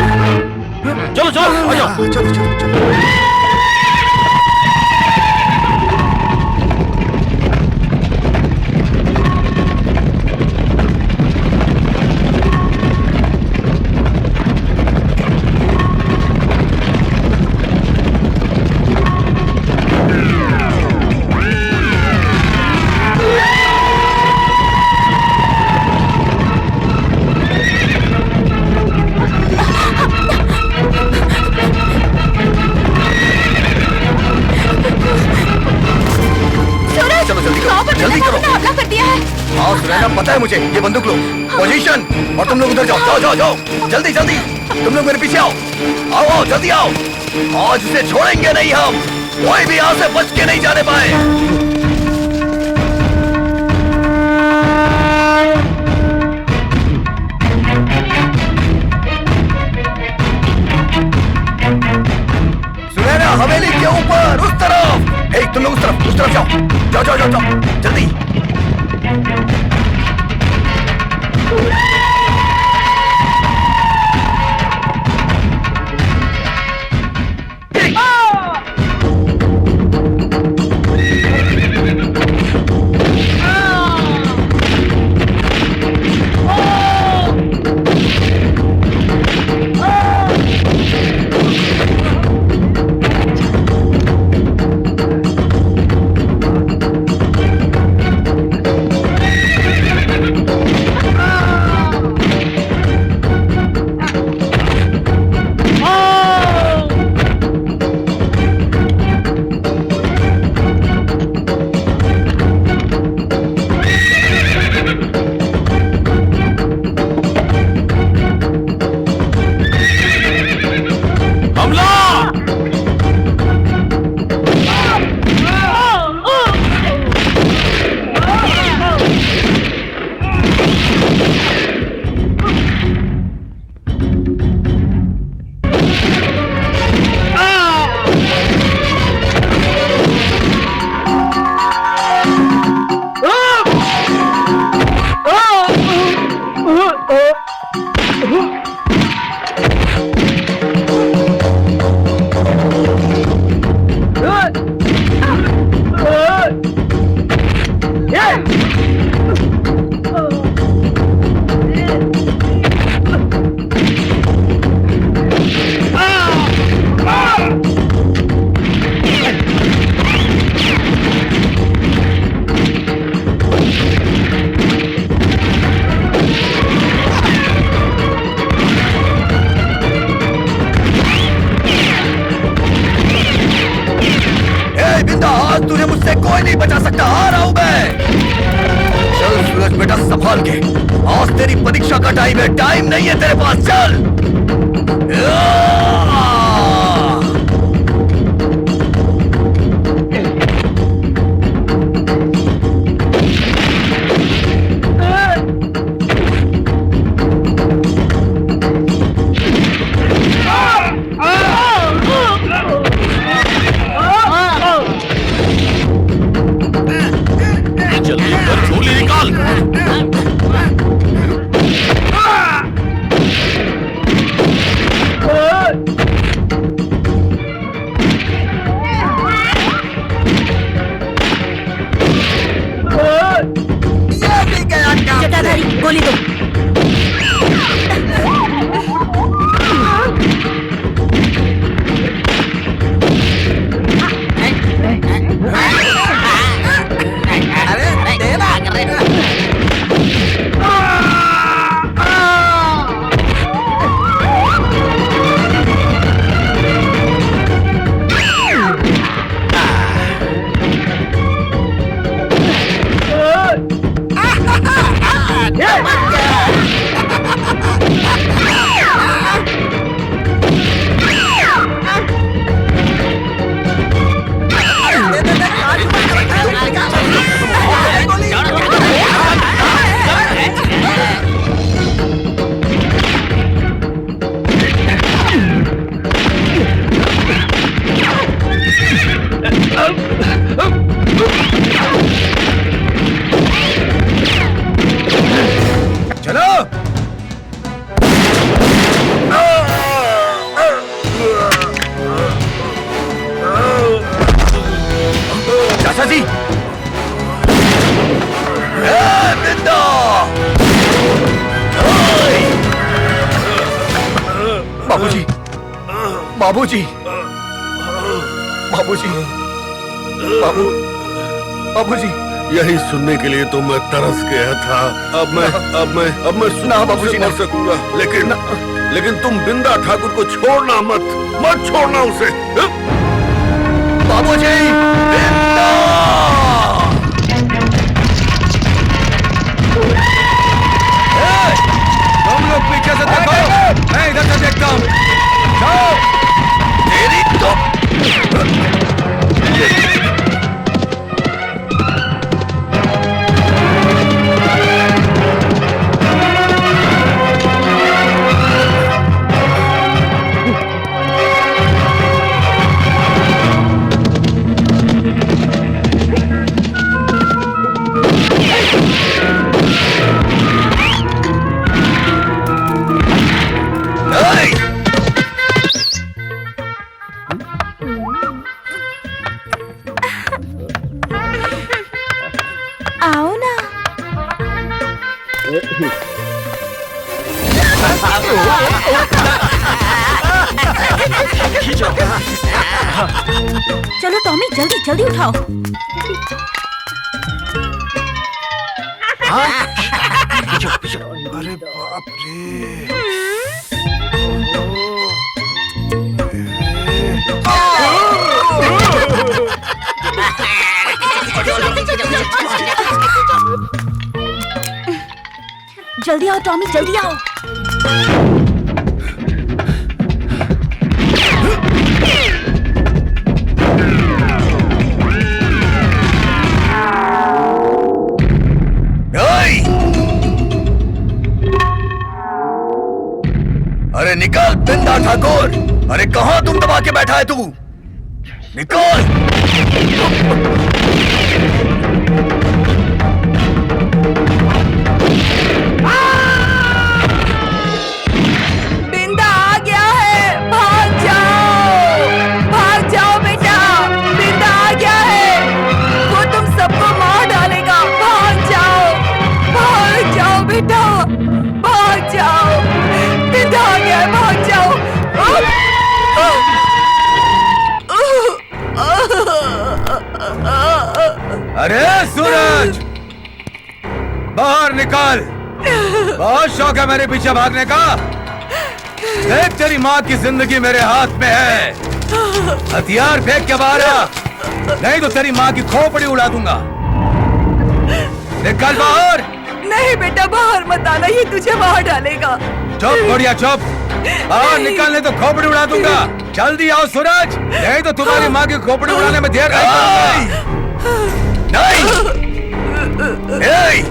चलो चलो, आ जाओ। चलो चलो चलो। पता है मुझे, ये बंदूक लो, पोजीशन, और तुम लोग उधर जाओ, जाओ जाओ जाओ, जल्दी जल्दी, तुम लोग मेरे पीछे आओ, आओ आओ जल्दी आओ। आज उसे छोड़ेंगे नहीं हम, कोई भी यहाँ से बच के नहीं जाने पाए। हवेली के ऊपर उस तरफ, हे तुम लोग उस तरफ जाओ, जाओ जाओ जाओ जाओ जल्दी। बिंदा, आज तुझे मुझसे कोई नहीं बचा सकता। आ रहा हूं मैं। चल सूरज बेटा, संभाल के। आज तेरी परीक्षा का टाइम है, टाइम नहीं है तेरे पास। चल। जल्दी कर, झोली निकाल। जटाधारी गोली दो। बाबूजी, बाबूजी, बाबूजी, बाबूजी। यही सुनने के लिए तो मैं तरस गया था। अब मैं ना बाबूजी, ना सकूंगा। लेकिन तुम बिंदा ठाकुर को छोड़ना मत छोड़ना उसे। बाबूजी, बिंदा! तुम लोग पीछे से देखो, मैं इधर से देखता हूँ। जाओ। तेरी तो आओ ना। चलो टॉमी, जल्दी जल्दी उठाओ। अरे बाप रे। जल्दी आओ टॉमी, जल्दी आओ। अरे निकल बिंदा ठाकुर! अरे कहाँ तुम दबा के बैठा है तू? निकल! बिंदा आ गया है, भाग जाओ बेटा। बिंदा आ गया है, वो तुम सबको मार डालेगा। भाग जाओ बेटा, भाग जाओ। बिंदा आ गया है, भाग जाओ। अरे सूरज, बाहर निकल। बहुत शौक है मेरे पीछे भागने का। देख, तेरी माँ की जिंदगी मेरे हाथ में है। हथियार फेंक के बाहर आ। नहीं तो तेरी माँ की खोपड़ी उड़ा दूंगा। निकल बाहर। नहीं बेटा, बाहर मत आना, ये तुझे बाहर डालेगा। चुप बुढ़िया चुप, बाहर निकलने तो खोपड़ी उड़ा दूंगा। जल्दी आओ सूरज, नहीं तो तुम्हारी माँ की खोपड़ी उड़ाने में देर नहीं।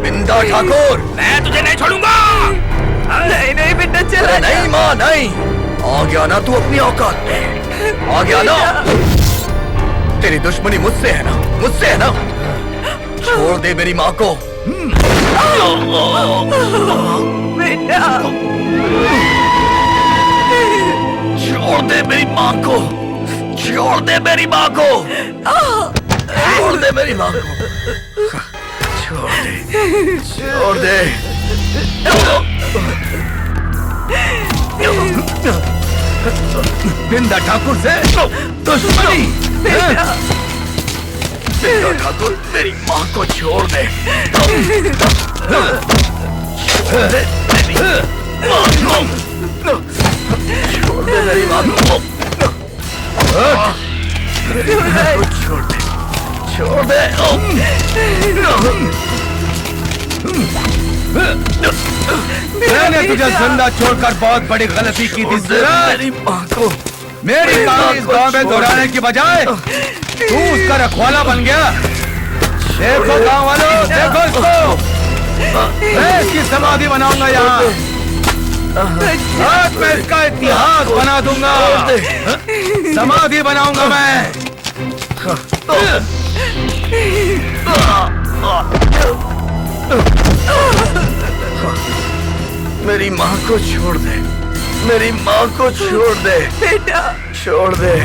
बिंदा ठाकुर, मैं तुझे नहीं छोड़ूंगा। नहीं नहीं बेटा, चला नहीं माँ नहीं, आ गया ना तू अपनी औकात में, आ गया ना। तेरी दुश्मनी मुझसे है ना, मुझसे है ना। छोड़ दे मेरी माँ को। बेटा, छोड़ दे मेरी माँ को, छोड़ दे मेरी माँ को, छोड़ दे मेरी माँ को, छोड़ दे, छोड़ दे। बिंदा ठाकुर से दुश्मनी। बिंदा ठाकुर, मेरी माँ को छोड़ दे, छोड़ दे मेरी माँ को, छोड़ दे मेरी माँ को, छोड़ दे, छोड़ दे। मैंने तुझे जिंदा छोड़कर बहुत बड़ी गलती की थी सूरज। मेरी माँ को, मेरी कहानी इस गांव में दोहराने की बजाय तू उसका रखवाला बन गया। देखो गांव वालों, देखो इसको, मैं इसकी समाधि बनाऊंगा यहाँ। आज मैं इसका इतिहास बना दूंगा, समाधि बनाऊंगा मैं। मेरी माँ को छोड़ दे, मेरी माँ को छोड़ दे बेटा, छोड़ दे,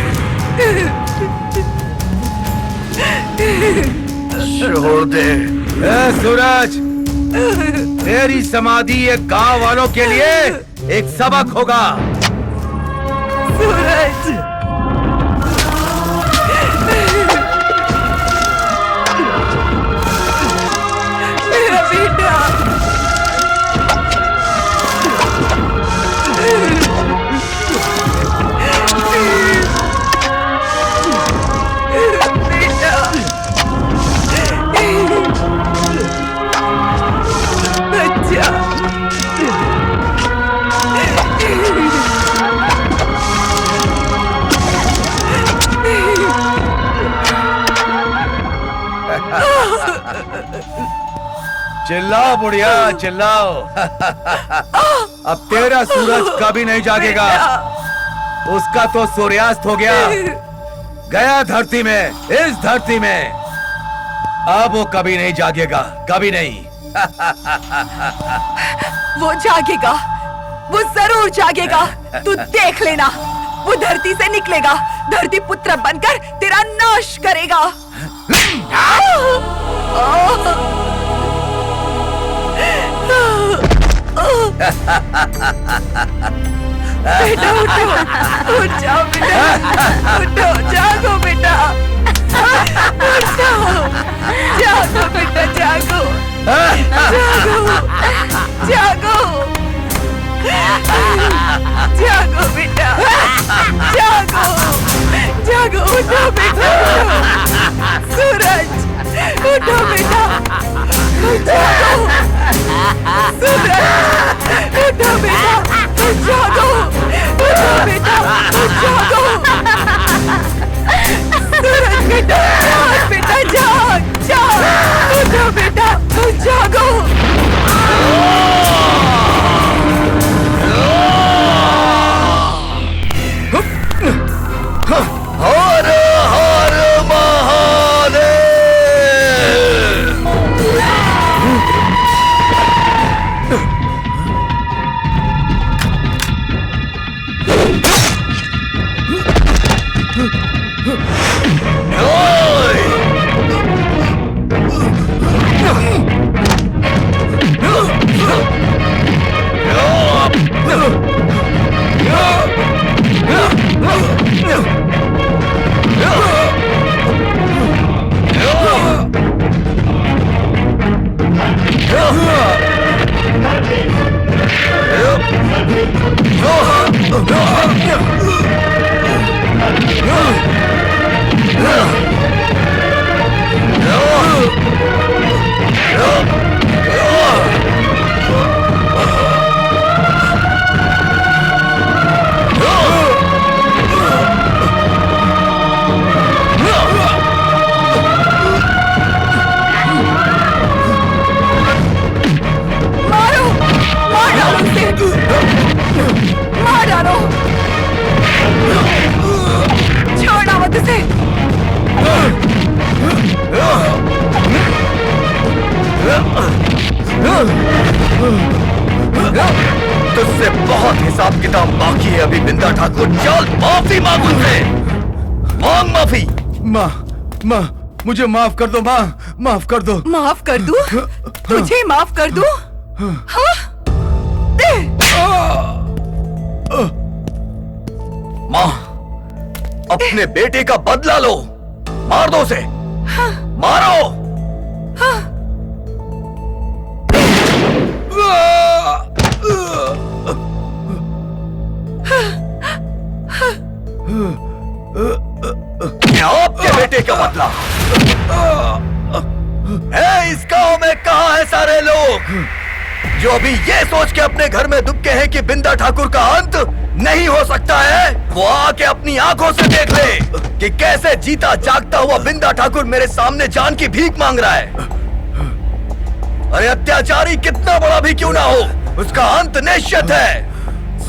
छोड़ दे। सूरज, तेरी समाधि एक गांव वालों के लिए एक सबक होगा। सूरज, मेरा बेटा, बच्चा, चिल्लाओ बुढ़िया चिल्लाओ। अब तेरा सूरज कभी नहीं जागेगा, उसका तो सूर्यास्त हो गया, गया धरती में, इस धरती में। अब वो कभी नहीं जागेगा, कभी नहीं। वो जागेगा, वो जरूर जागेगा। तू देख लेना, वो धरती से निकलेगा, धरती पुत्र बनकर तेरा नाश करेगा। बेटा उठो, उठ जाओ बेटा, उठो, जागो बेटा, उठो, जागो बेटा, जागो, जागो, जागो, जागो बेटा, जागो, जागो, उठो बेटा, सूरज, उठो बेटा, जागो, सूरज, उठो बेटा, जागो, उठो बेटा, जागो, सूरज बेटा, जाग बेटा, जाग, जाग, उठो बेटा, जागो। हर हर हिसाब किताब बाकी है अभी बिंदा ठाकुर। चल माफी मांग उनसे, मांग माफी। माँ मुझे माफ कर दो माँ, माफ कर दो। माफ कर दूं? तुझे माफ कर दूं? हाँ? माँ अपने बेटे का बदला लो, मार दो उसे। मारो। आपके बेटे का बदला है। इस गांव में कहां है सारे लोग जो अभी ये सोच के अपने घर में दुबके हैं कि बिंदा ठाकुर का अंत नहीं हो सकता है? वो आके अपनी आंखों से देख ले कि कैसे जीता जागता हुआ बिंदा ठाकुर मेरे सामने जान की भीख मांग रहा है। अरे अत्याचारी कितना बड़ा भी क्यों ना हो, उसका अंत निश्चित है।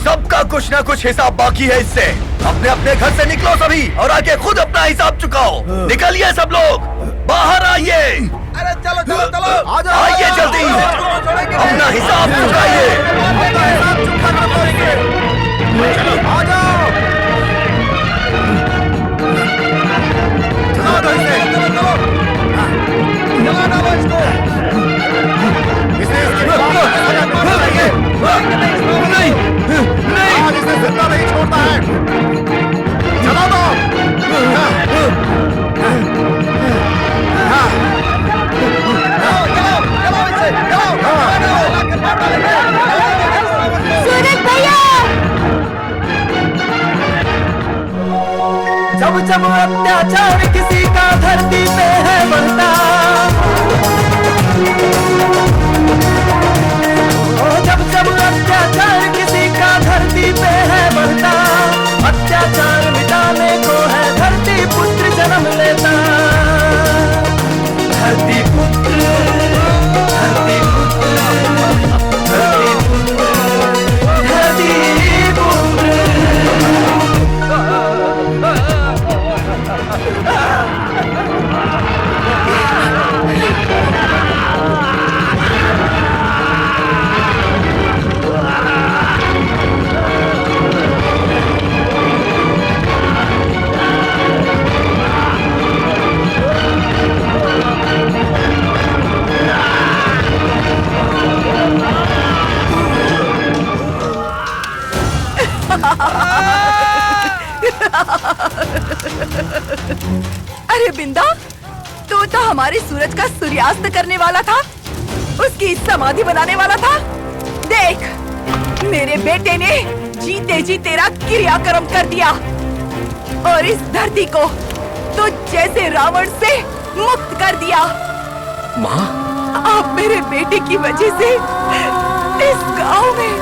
सबका कुछ ना कुछ हिसाब बाकी है इससे। अपने अपने घर से निकलो सभी और आके खुद अपना हिसाब चुकाओ। निकलिए सब लोग, बाहर आइए। अरे चलो चलो चलो, आइए जल्दी, अपना हिसाब चुकाइए। आ जाओ, चलो चलो चलो चलो इसको। आज इसे जिंदा नहीं छोड़ता है। चलो दो। सूरज भैया, जब जब अत्याचार किसी का धरती पे है बढ़ता, जब जब अत्याचार किसी का धरती पे है बढ़ता, अत्याचार मिटाने को है धरती पुत्र जन्म लेता। धरती पुत्र, धरती पुत्र, धरती पुत्र, धरती पुत्र। अरे बिंदा, तू तो हमारे सूरज का सूर्यास्त करने वाला था, उसकी समाधि बनाने वाला था। देख, मेरे बेटे ने जीते जी तेरा क्रियाक्रम कर दिया और इस धरती को तो जैसे रावण से मुक्त कर दिया। माँ, आप मेरे बेटे की वजह से इस गांव में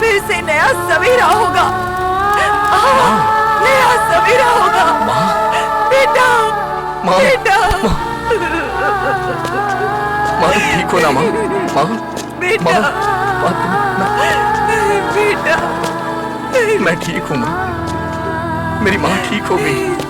फिर से नया सवेरा होगा। नया सवेरा होगा। बेटा, माँ, बेटा, माँ ठीक हो ना माँ? माँ, बेटा, बेटा, मैं ठीक हूँ माँ, मेरी माँ ठीक हो गई।